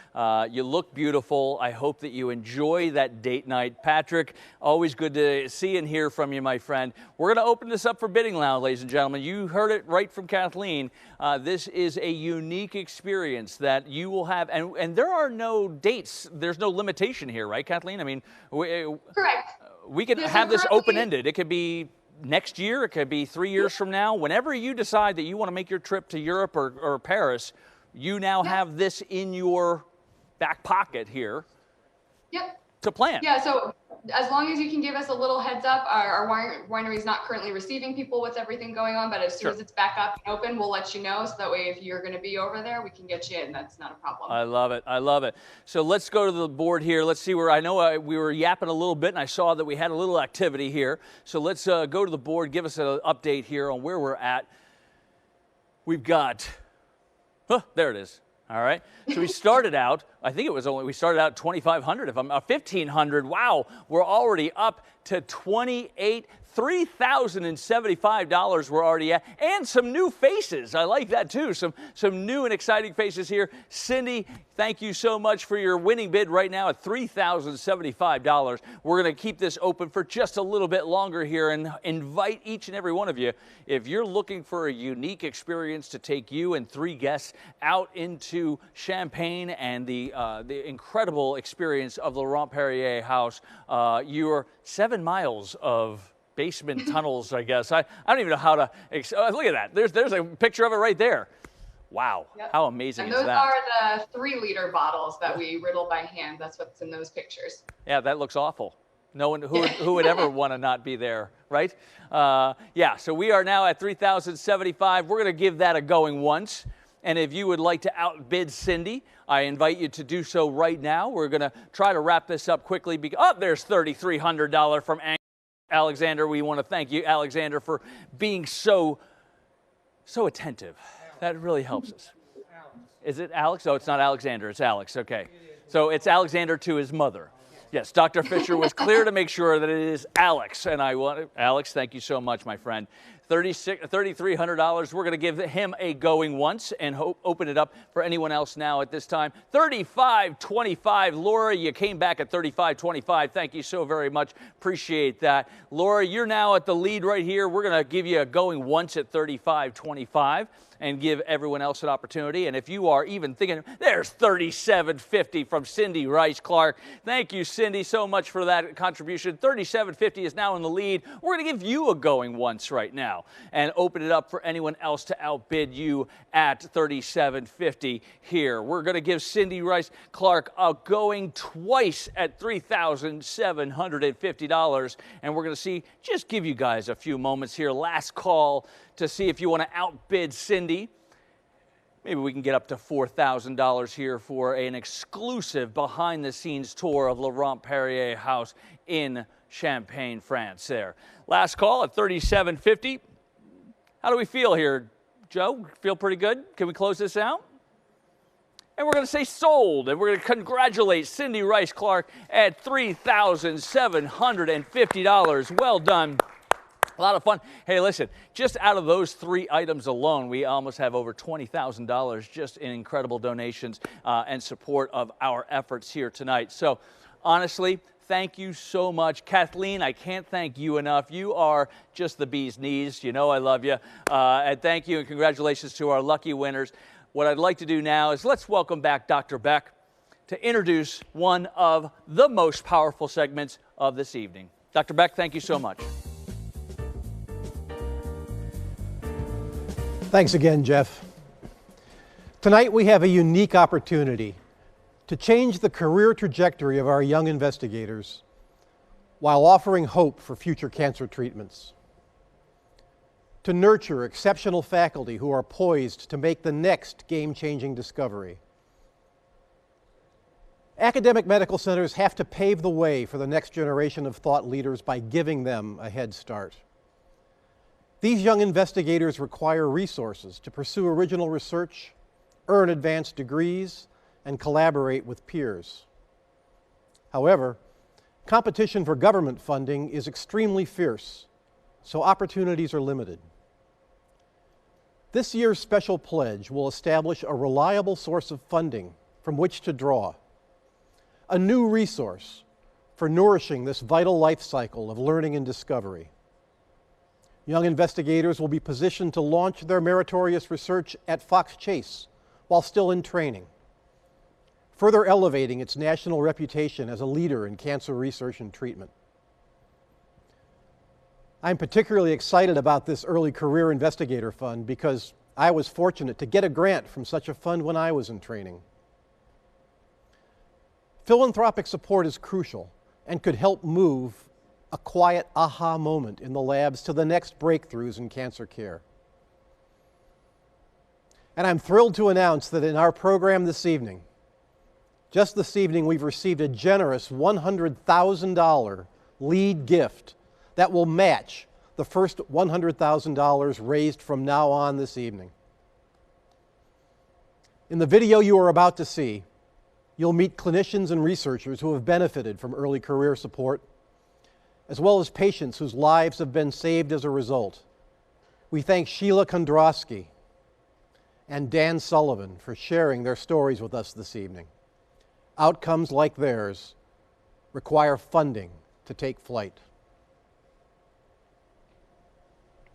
You look beautiful. I hope that you enjoy that date night. Patrick, always good to see and hear from you, my friend. We're going to open this up for bidding now, ladies and gentlemen. You heard it right from Kathleen. This is a unique experience that you will have, and there are no dates. There's no limitation here, right, Kathleen? I mean, correct. We can have this open-ended. It could be next year. It could be 3 years from now. Whenever you decide that you want to make your trip to Europe or Paris, you now have this in your back pocket here. Yep. To plan. Yeah, so as long as you can give us a little heads up, our winery is not currently receiving people with everything going on, but as soon as it's back up and open, we'll let you know. So that way, if you're going to be over there, we can get you in. That's not a problem. I love it. I love it. So let's go to the board here. Let's see where I know we were yapping a little bit, and I saw that we had a little activity here. So let's go to the board. Give us an update here on where we're at. We've got, there it is. All right. So we started out, we started out 2,500, if I'm 1,500. Wow. We're already up to $3,075 we're already at, and some new faces. I like that too. Some new and exciting faces here. Cindy, thank you so much for your winning bid right now at $3,075. We're going to keep this open for just a little bit longer here and invite each and every one of you, if you're looking for a unique experience to take you and 3 guests out into Champagne and the incredible experience of the Laurent Perrier house, you're 7 miles of basement tunnels, I guess. I don't even know how to, look at that. There's a picture of it right there. Wow. Yep. How amazing is that? And those are the 3-liter bottles that we riddle by hand. That's what's in those pictures. Yeah, that looks awful. No one who would ever want to not be there, right? Yeah, so we are now at $3,075. We're going to give that a going once. And if you would like to outbid Cindy, I invite you to do so right now. We're going to try to wrap this up quickly. There's $3,300 from Alexander. We want to thank you, Alexander, for being so attentive. That really helps us. Is it Alex? Oh, it's not Alexander. It's Alex. Okay. So it's Alexander to his mother. Yes, Dr. Fisher was clear to make sure that it is Alex. And Alex, thank you so much, my friend. $3,300. We're going to give him a going once and open it up for anyone else now at this time. $3,525. Laura, you came back at $3,525. Thank you so very much. Appreciate that. Laura, you're now at the lead right here. We're going to give you a going once at $3,525. and give everyone else an opportunity. And if you are even thinking, there's $37.50 from Cindy Rice Clark. Thank you, Cindy, so much for that contribution. $37.50 is now in the lead. We're going to give you a going once right now and open it up for anyone else to outbid you at $37.50 here. We're going to give Cindy Rice Clark a going twice at $3,750. And we're going to see, just give you guys a few moments here. Last call to see if you want to outbid Cindy. Maybe we can get up to $4,000 here for an exclusive behind-the-scenes tour of Laurent Perrier House in Champagne, France there. Last call at $37.50. How do we feel here, Joe? Feel pretty good? Can we close this out? And we're going to say sold, and we're going to congratulate Cindy Rice Clark at $3,750. Well done. A lot of fun. Hey, listen, just out of those 3 items alone, we almost have over $20,000 just in incredible donations and support of our efforts here tonight. So, honestly, thank you so much. Kathleen, I can't thank you enough. You are just the bee's knees. You know I love you. And thank you and congratulations to our lucky winners. What I'd like to do now is let's welcome back Dr. Beck to introduce one of the most powerful segments of this evening. Dr. Beck, thank you so much. Thanks again, Jeff. Tonight we have a unique opportunity to change the career trajectory of our young investigators while offering hope for future cancer treatments. To nurture exceptional faculty who are poised to make the next game-changing discovery. Academic medical centers have to pave the way for the next generation of thought leaders by giving them a head start. These young investigators require resources to pursue original research, earn advanced degrees, and collaborate with peers. However, competition for government funding is extremely fierce, so opportunities are limited. This year's special pledge will establish a reliable source of funding from which to draw, a new resource for nourishing this vital life cycle of learning and discovery. Young investigators will be positioned to launch their meritorious research at Fox Chase while still in training, further elevating its national reputation as a leader in cancer research and treatment. I'm particularly excited about this early career investigator fund because I was fortunate to get a grant from such a fund when I was in training. Philanthropic support is crucial and could help move a quiet aha moment in the labs to the next breakthroughs in cancer care. And I'm thrilled to announce that in our program this evening, just this evening, we've received a generous $100,000 lead gift that will match the first $100,000 raised from now on this evening. In the video you are about to see, you'll meet clinicians and researchers who have benefited from early career support, as well as patients whose lives have been saved as a result. We thank Sheila Kondrowski and Dan Sullivan for sharing their stories with us this evening. Outcomes like theirs require funding to take flight.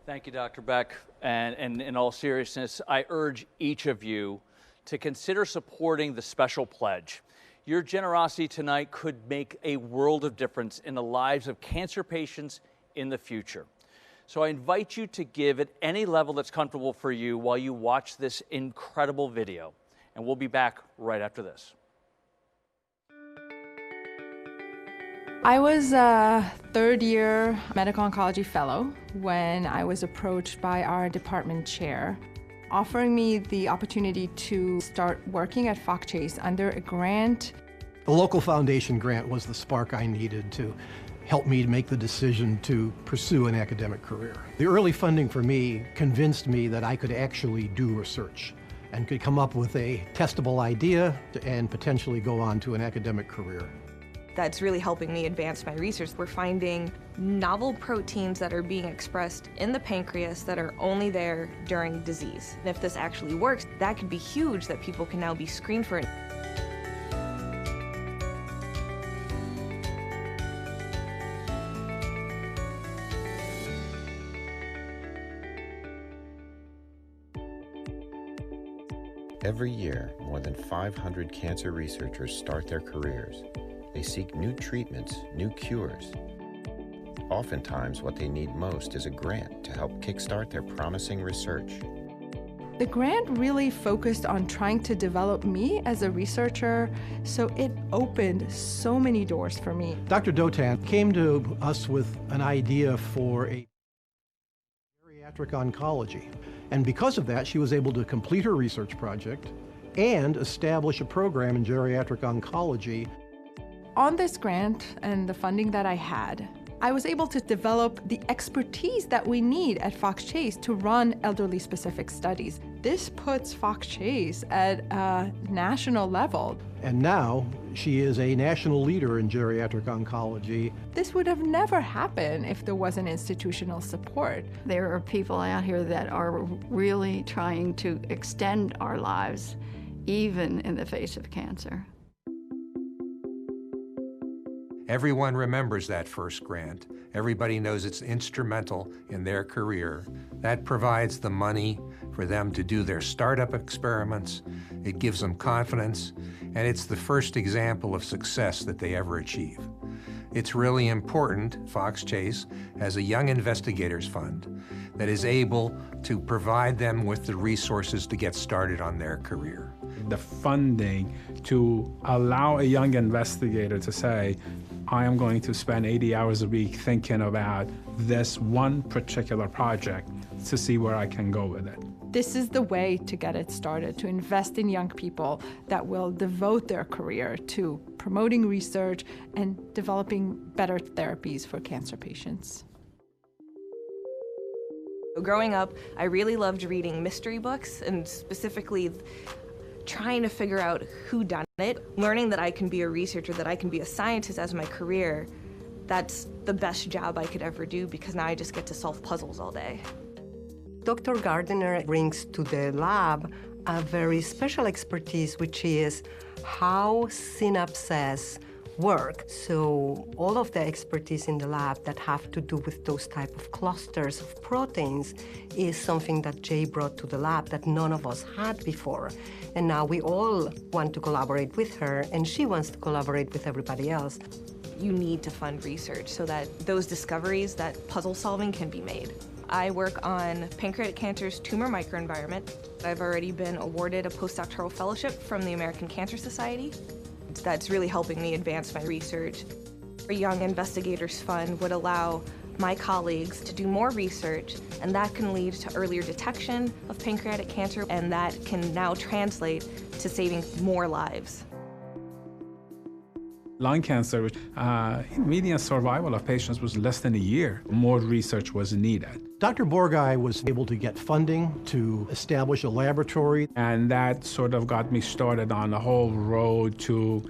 Thank you, Dr. Beck. And in all seriousness, I urge each of you to consider supporting the special pledge. Your generosity tonight could make a world of difference in the lives of cancer patients in the future. So I invite you to give at any level that's comfortable for you while you watch this incredible video. And we'll be back right after this. I was a third-year medical oncology fellow when I was approached by our department chair, offering me the opportunity to start working at Fox Chase under a grant. The local foundation grant was the spark I needed to help me to make the decision to pursue an academic career. The early funding for me convinced me that I could actually do research and could come up with a testable idea and potentially go on to an academic career. That's really helping me advance my research. We're finding novel proteins that are being expressed in the pancreas that are only there during disease. And if this actually works, that could be huge, that people can now be screened for it. Every year, more than 500 cancer researchers start their careers. They seek new treatments, new cures. Oftentimes, what they need most is a grant to help kickstart their promising research. The grant really focused on trying to develop me as a researcher, so it opened so many doors for me. Dr. Dotan came to us with an idea for a geriatric oncology. And because of that, she was able to complete her research project and establish a program in geriatric oncology. On this grant and the funding that I had, I was able to develop the expertise that we need at Fox Chase to run elderly-specific studies. This puts Fox Chase at a national level. And now she is a national leader in geriatric oncology. This would have never happened if there wasn't institutional support. There are people out here that are really trying to extend our lives, even in the face of cancer. Everyone remembers that first grant. Everybody knows it's instrumental in their career. That provides the money for them to do their startup experiments. It gives them confidence, and it's the first example of success that they ever achieve. It's really important Fox Chase has a Young Investigators Fund that is able to provide them with the resources to get started on their career. The funding to allow a young investigator to say, I am going to spend 80 hours a week thinking about this one particular project to see where I can go with it. This is the way to get it started, to invest in young people that will devote their career to promoting research and developing better therapies for cancer patients. Growing up, I really loved reading mystery books, and specifically trying to figure out who done it. Learning that I can be a researcher, that I can be a scientist as my career, that's the best job I could ever do, because now I just get to solve puzzles all day. Dr. Gardner brings to the lab a very special expertise, which is how synapses work. So all of the expertise in the lab that have to do with those type of clusters of proteins is something that Jay brought to the lab that none of us had before. And now we all want to collaborate with her, and she wants to collaborate with everybody else. You need to fund research so that those discoveries, that puzzle solving can be made. I work on pancreatic cancer's tumor microenvironment. I've already been awarded a postdoctoral fellowship from the American Cancer Society. That's really helping me advance my research. A Young Investigators Fund would allow my colleagues to do more research, and that can lead to earlier detection of pancreatic cancer, and that can now translate to saving more lives. Lung cancer, median survival of patients was less than a year. More research was needed. Dr. Borgai was able to get funding to establish a laboratory. And that sort of got me started on the whole road to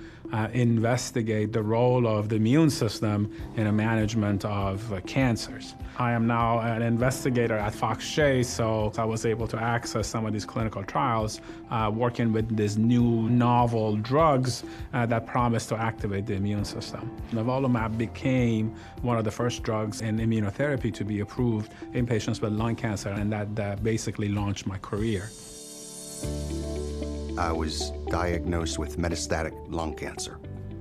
investigate the role of the immune system in the management of cancers. I am now an investigator at Fox Chase, so I was able to access some of these clinical trials, working with these new novel drugs that promise to activate the immune system. Nivolumab became one of the first drugs in immunotherapy to be approved in patients with lung cancer, and that basically launched my career. I was diagnosed with metastatic lung cancer.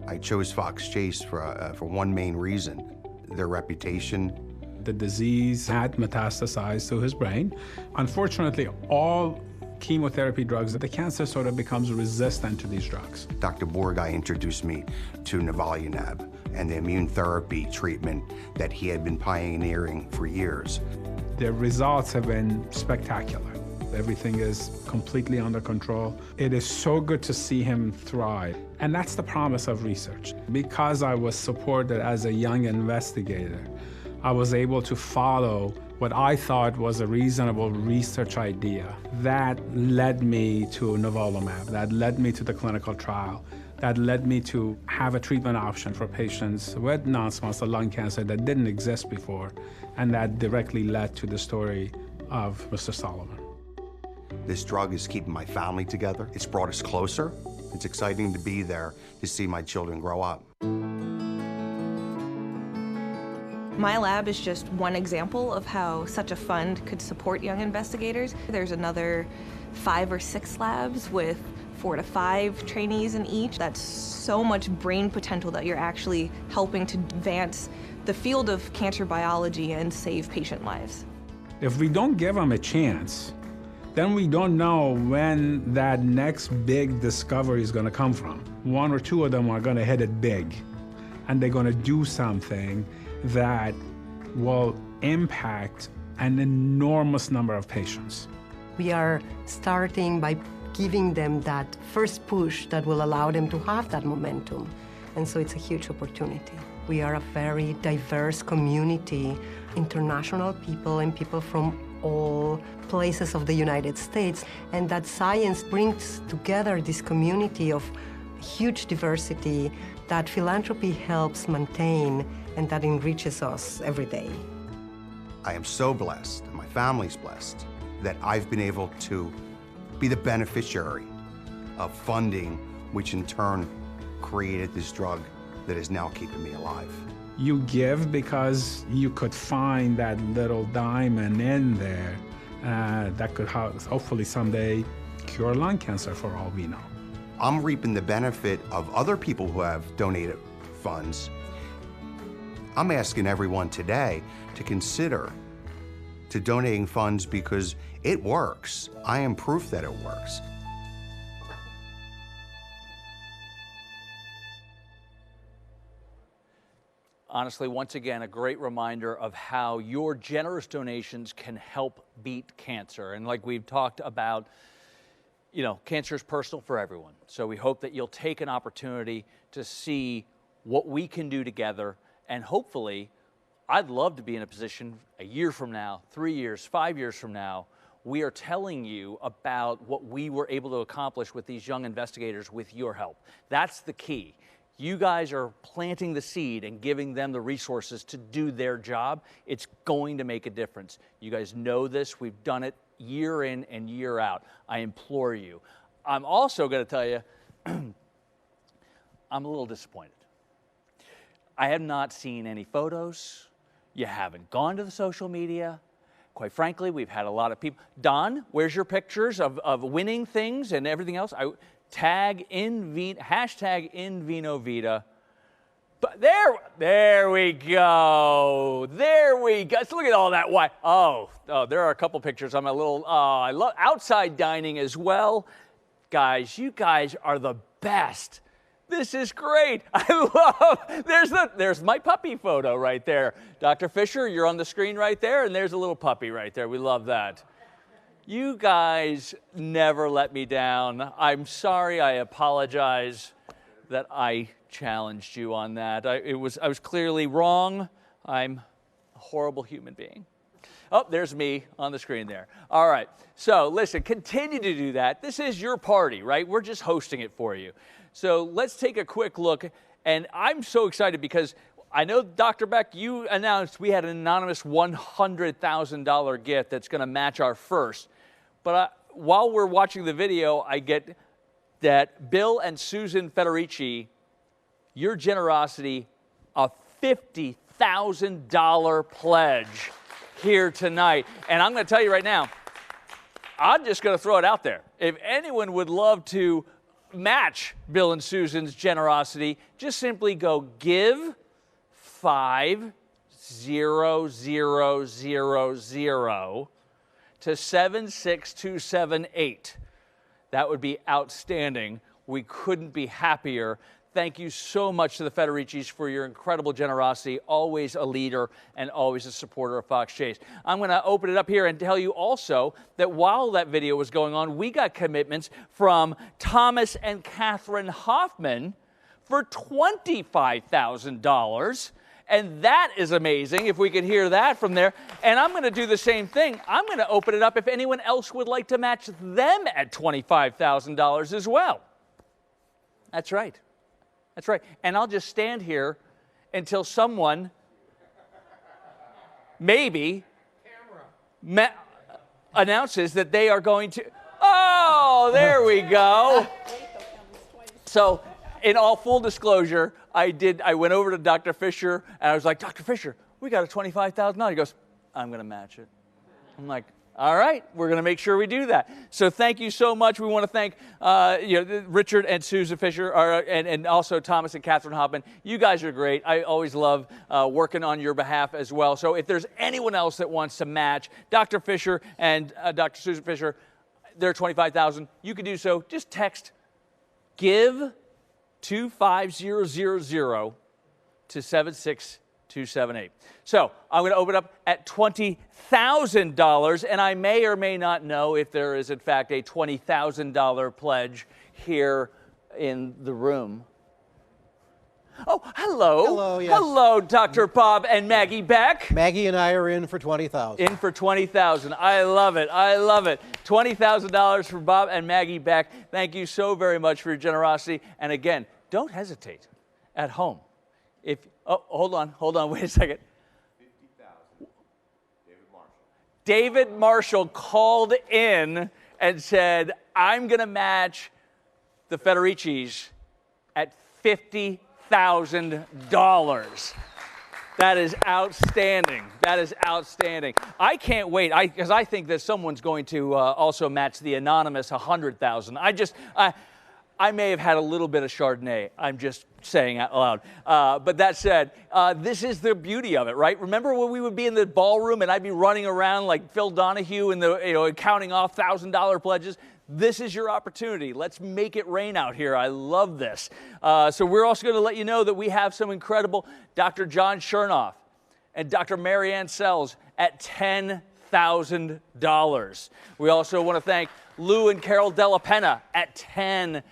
I chose Fox Chase for one main reason: their reputation. The disease had metastasized to his brain. Unfortunately, all chemotherapy drugs, the cancer sort of becomes resistant to these drugs. Dr. Borgai introduced me to nivolumab and the immune therapy treatment that he had been pioneering for years. The results have been spectacular. Everything is completely under control. It is so good to see him thrive. And that's the promise of research. Because I was supported as a young investigator, I was able to follow what I thought was a reasonable research idea. That led me to nivolumab. That led me to the clinical trial. That led me to have a treatment option for patients with non-small cell lung cancer that didn't exist before. And that directly led to the story of Mr. Solomon. This drug is keeping my family together. It's brought us closer. It's exciting to be there to see my children grow up. My lab is just one example of how such a fund could support young investigators. There's another 5 or 6 labs with 4 to 5 trainees in each. That's so much brain potential that you're actually helping to advance the field of cancer biology and save patient lives. If we don't give them a chance, then we don't know when that next big discovery is going to come from. 1 or 2 of them are going to hit it big, and they're going to do something that will impact an enormous number of patients. We are starting by giving them that first push that will allow them to have that momentum. And so it's a huge opportunity. We are a very diverse community, international people and people from all places of the United States. And that science brings together this community of huge diversity that philanthropy helps maintain and that enriches us every day. I am so blessed, and my family's blessed, that I've been able to be the beneficiary of funding, which in turn created this drug that is now keeping me alive. You give because you could find that little diamond in there that could hopefully someday cure lung cancer for all we know. I'm reaping the benefit of other people who have donated funds. I'm asking everyone today to consider donating funds because it works. I am proof that it works. Honestly, once again, a great reminder of how your generous donations can help beat cancer. And like we've talked about, you know, cancer is personal for everyone. So we hope that you'll take an opportunity to see what we can do together. And hopefully, I'd love to be in a position a year from now, 3 years, 5 years from now, we are telling you about what we were able to accomplish with these young investigators with your help. That's the key. You guys are planting the seed and giving them the resources to do their job. It's going to make a difference. You guys know this. We've done it year in and year out. I implore you. I'm also going to tell you, I'm a little disappointed. I have not seen any photos. You haven't gone to the social media. Quite frankly, we've had a lot of people. Don, where's your pictures of winning things and everything else? Hashtag in Vino Vita. But there we go. There we go. So look at all that wine. Oh, there are a couple pictures. I'm a little, I love outside dining as well. Guys, you guys are the best. This is great. I love, there's my puppy photo right there. Dr. Fisher, you're on the screen right there, and there's a little puppy right there. We love that. You guys never let me down. I'm sorry, I apologize that I challenged you on that. I was clearly wrong. I'm a horrible human being. Oh, there's me on the screen there. All right, so listen, continue to do that. This is your party, right? We're just hosting it for you. So let's take a quick look, and I'm so excited because I know, Dr. Beck, you announced we had an anonymous $100,000 gift that's going to match our first. But while we're watching the video, I get that Bill and Susan Federici, your generosity, a $50,000 pledge here tonight. And I'm going to tell you right now, I'm just going to throw it out there. If anyone would love to match Bill and Susan's generosity, just simply go give 50000 to 76278. That would be outstanding. We couldn't be happier. Thank you so much to the Federicis for your incredible generosity, always a leader and always a supporter of Fox Chase. I'm going to open it up here and tell you also that while that video was going on, we got commitments from Thomas and Catherine Hoffman for $25,000. And that is amazing, if we could hear that from there. And I'm going to do the same thing. I'm going to open it up if anyone else would like to match them at $25,000 as well. That's right. That's right. And I'll just stand here until someone, maybe, announces that they are going to... Oh, there we go. So, in all full disclosure, I went over to Dr. Fisher, and I was like, Dr. Fisher, we got a $25,000. He goes, I'm going to match it. I'm like, All right, we're going to make sure we do that. So thank you so much. We want to thank Richard and Susan Fisher, and also Thomas and Catherine Hoffman. You guys are great. I always love working on your behalf as well. So if there's anyone else that wants to match Dr. Fisher and Dr. Susan Fisher, they're $25,000. You can do so. Just text GIVE 25000 to 76278. So I'm going to open up at $20,000, and I may or may not know if there is, in fact, a $20,000 pledge here in the room. Oh, hello. Hello, yes. Hello, Dr. Bob and Maggie Beck. Maggie and I are in for $20,000. In for $20,000. I love it. I love it. $20,000 for Bob and Maggie Beck. Thank you so very much for your generosity. And again, don't hesitate at home. Hold on, wait a second. David Marshall called in and said, I'm going to match the Federicis at $50,000. That is outstanding. That is outstanding. I can't wait, because I think that someone's going to also match the anonymous $100,000. I may have had a little bit of Chardonnay. I'm just saying out loud. But that said, this is the beauty of it, right? Remember when we would be in the ballroom and I'd be running around like Phil Donahue and counting off $1,000 pledges? This is your opportunity. Let's make it rain out here. I love this. So we're also going to let you know that we have some incredible Dr. John Chernoff and Dr. Marianne Sells at $10,000. We also want to thank Lou and Carol Della Penna at $10,000.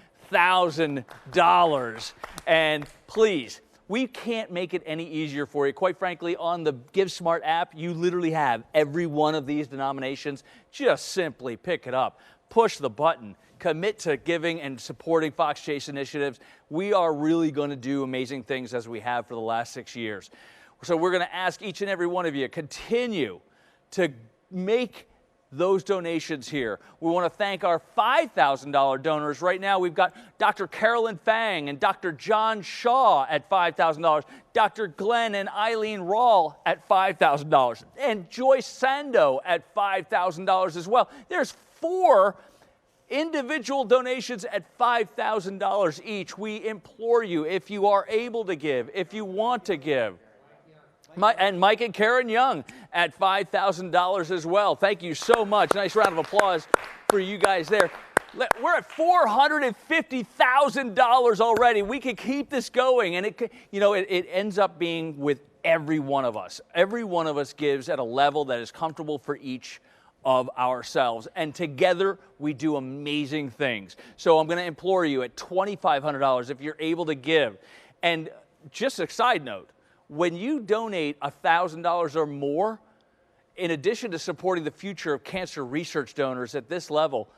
And please, we can't make it any easier for you. Quite frankly, on the GiveSmart app, you literally have every one of these denominations. Just simply pick it up, push the button, commit to giving and supporting Fox Chase initiatives. We are really going to do amazing things as we have for the last 6 years. So we're going to ask each and every one of you, continue to make those donations here. We want to thank our $5,000 donors. Right now, we've got Dr. Carolyn Fang and Dr. John Shaw at $5,000, Dr. Glenn and Eileen Rawl at $5,000, and Joyce Sando at $5,000 as well. There's 4 individual donations at $5,000 each. We implore you, if you are able to give, if you want to give, and Mike and Karen Young at $5,000 as well. Thank you so much. Nice round of applause for you guys there. We're at $450,000 already. We could keep this going, and it ends up being with every one of us. Every one of us gives at a level that is comfortable for each of ourselves, and together we do amazing things. So I'm going to implore you at $2,500 if you're able to give. And just a side note, when you donate $1,000 or more, in addition to supporting the future of cancer research donors at this level,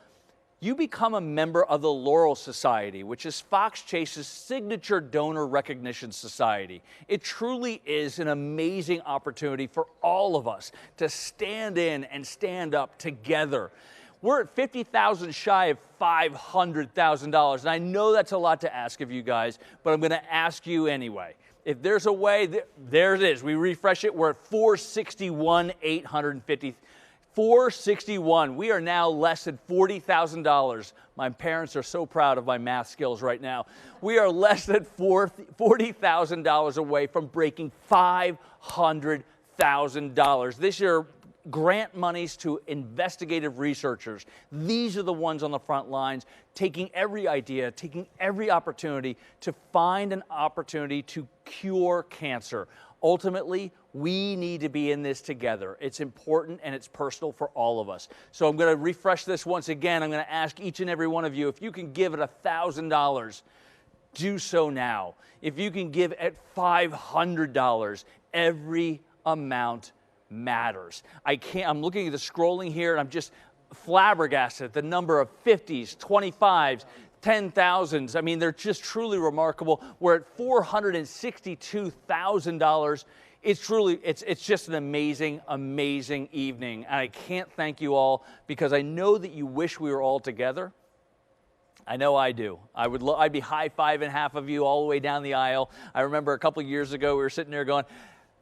you become a member of the Laurel Society, which is Fox Chase's signature donor recognition society. It truly is an amazing opportunity for all of us to stand in and stand up together. We're at $50,000 shy of $500,000, and I know that's a lot to ask of you guys, but I'm going to ask you anyway. If there's a way, there it is. We refresh it. We're at $461,850. $461. We are now less than $40,000. My parents are so proud of my math skills right now. We are less than $40,000 away from breaking $500,000. This year, grant monies to investigative researchers. These are the ones on the front lines, taking every idea, taking every opportunity to find an opportunity to cure cancer. Ultimately, we need to be in this together. It's important and it's personal for all of us. So I'm going to refresh this once again. I'm going to ask each and every one of you, if you can give at $1,000, do so now. If you can give at $500, every amount matters. I'm looking at the scrolling here and I'm just flabbergasted at the number of 50s, 25s, 10,000s. I mean, they're just truly remarkable. We're at $462,000. It's just an amazing, amazing evening. And I can't thank you all because I know that you wish we were all together. I know I do. I'd be high-fiving half of you all the way down the aisle. I remember a couple of years ago we were sitting there going,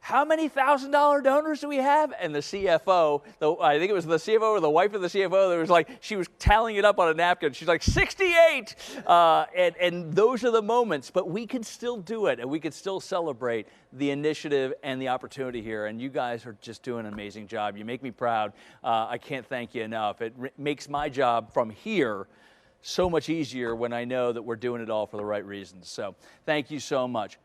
how many $1,000 donors do we have? And the CFO, I think it was the CFO or the wife of the CFO, that was like, she was tallying it up on a napkin. She's like, 68. And those are the moments, but we can still do it, and we can still celebrate the initiative and the opportunity here. And you guys are just doing an amazing job. You make me proud. I can't thank you enough. It makes my job from here so much easier when I know that we're doing it all for the right reasons. So thank you so much.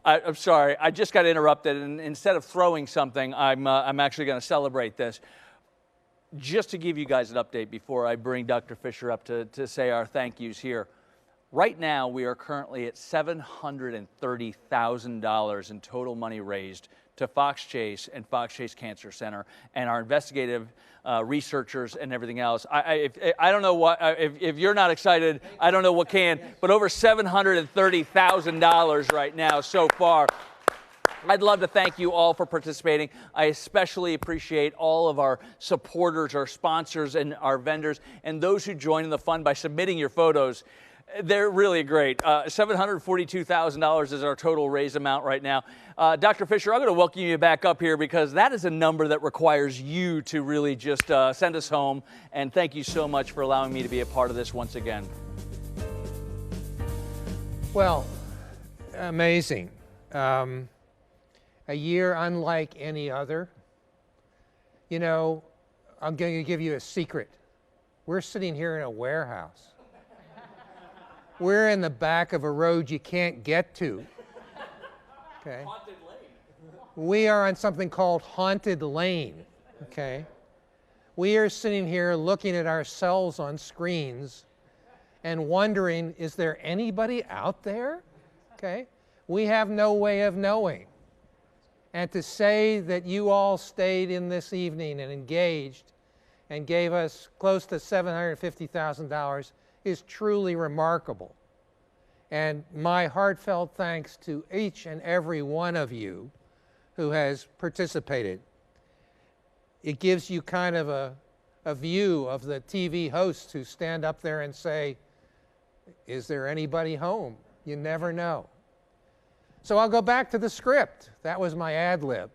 I'm sorry, I just got interrupted, and instead of throwing something, I'm actually going to celebrate this. Just to give you guys an update before I bring Dr. Fisher up to say our thank yous here. Right now, we are currently at $730,000 in total money raised to Fox Chase and Fox Chase Cancer Center and our investigative researchers and everything else. I don't know what, if you're not excited, I don't know what can, but over $730,000 right now so far. I'd love to thank you all for participating. I especially appreciate all of our supporters, our sponsors, and our vendors, and those who join in the fund by submitting your photos. They're really great. $742,000 is our total raise amount right now. Dr. Fisher, I'm going to welcome you back up here because that is a number that requires you to really just send us home. And thank you so much for allowing me to be a part of this once again. Well, amazing. A year unlike any other. You know, I'm going to give you a secret. We're sitting here in a warehouse. We're in the back of a road you can't get to. Okay. Haunted lane. We are on something called Haunted Lane. Okay. We are sitting here looking at ourselves on screens and wondering, is there anybody out there? Okay. We have no way of knowing. And to say that you all stayed in this evening and engaged and gave us close to $750,000 is truly remarkable. And my heartfelt thanks to each and every one of you who has participated. It gives you kind of a view of the TV hosts who stand up there and say, is there anybody home? You never know. So I'll go back to the script. That was my ad lib.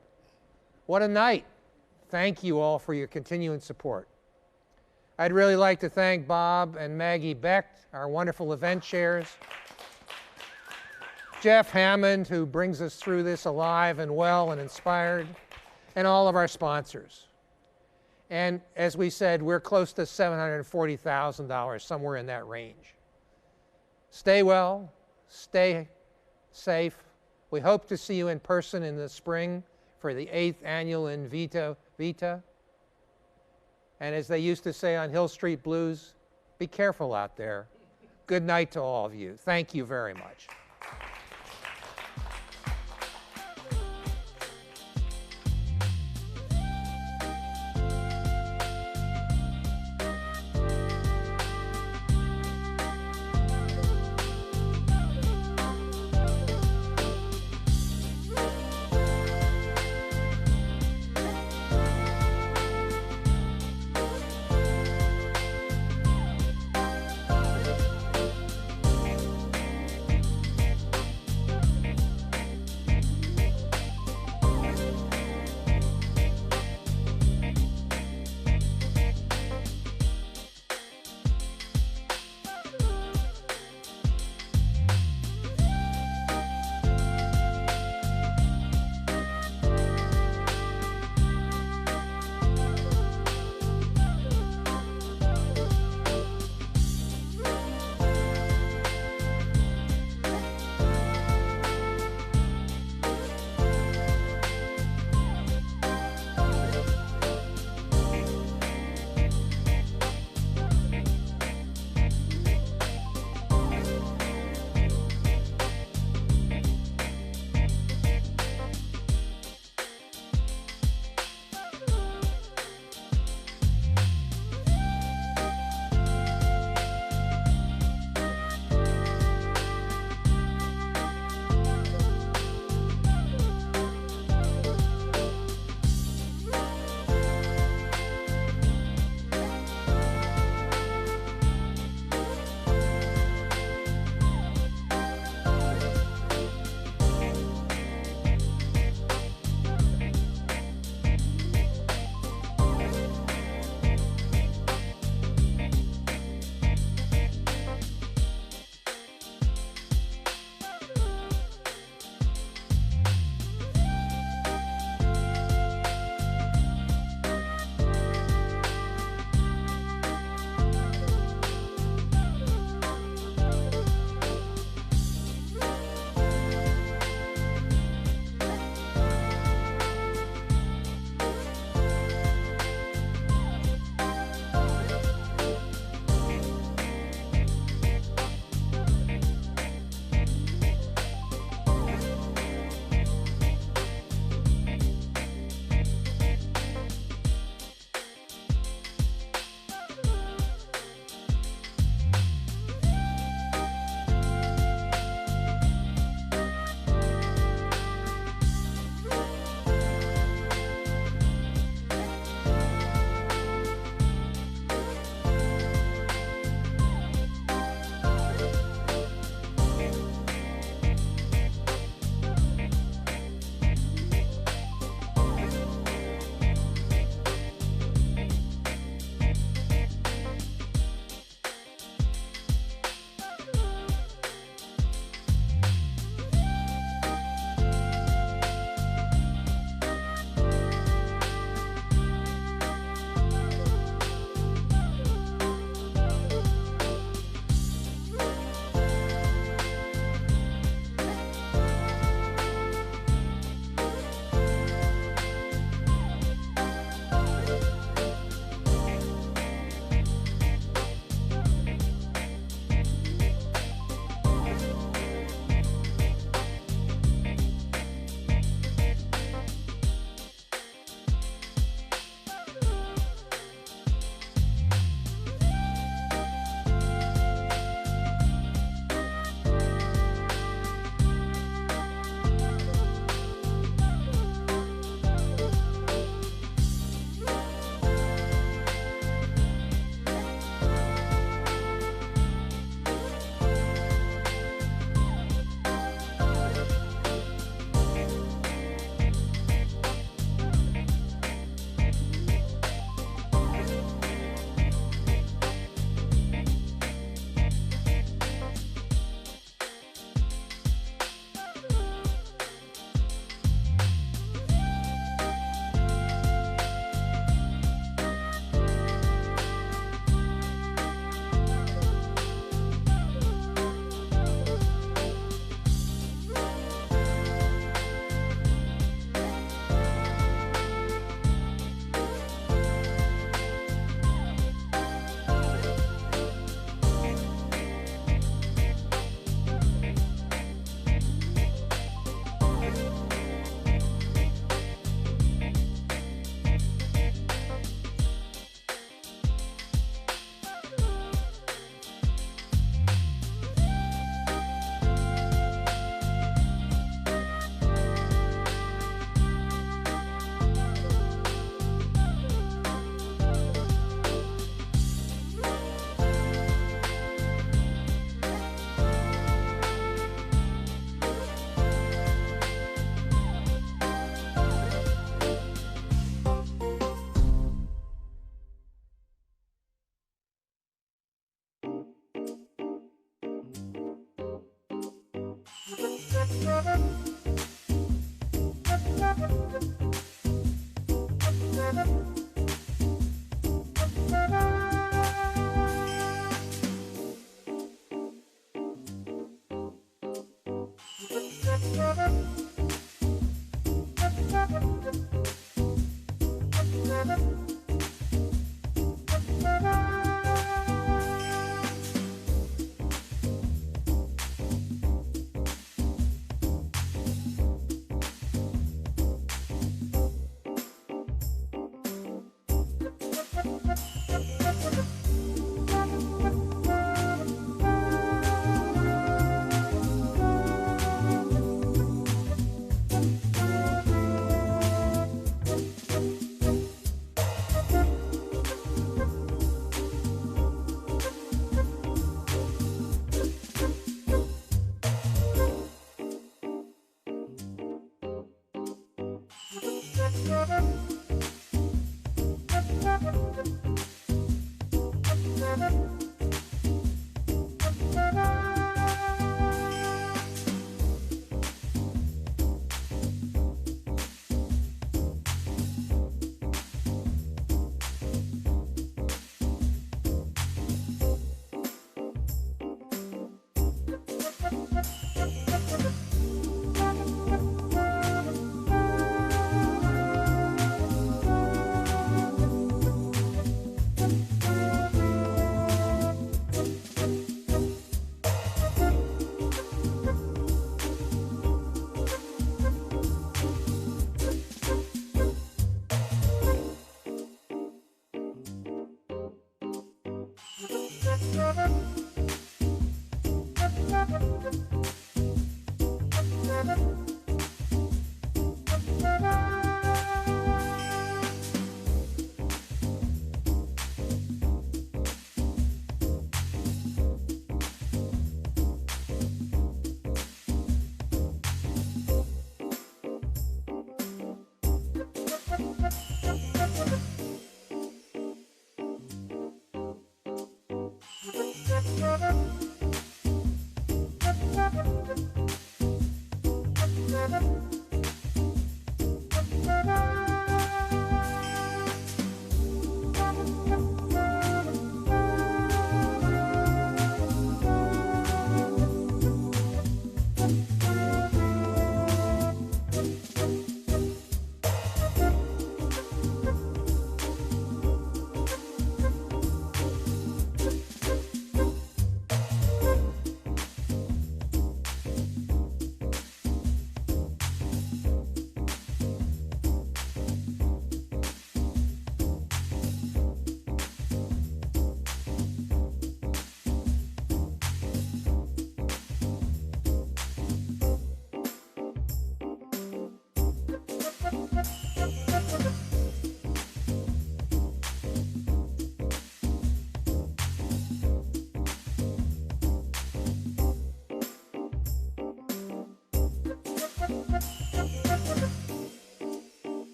What a night. Thank you all for your continuing support. I'd really like to thank Bob and Maggie Beck, our wonderful event chairs, Jeff Hammond, who brings us through this alive and well and inspired, and all of our sponsors. And as we said, we're close to $740,000, somewhere in that range. Stay well, stay safe. We hope to see you in person in the spring for the 8th annual Vita. And as they used to say on Hill Street Blues, be careful out there. Good night to all of you. Thank you very much.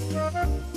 Thank you.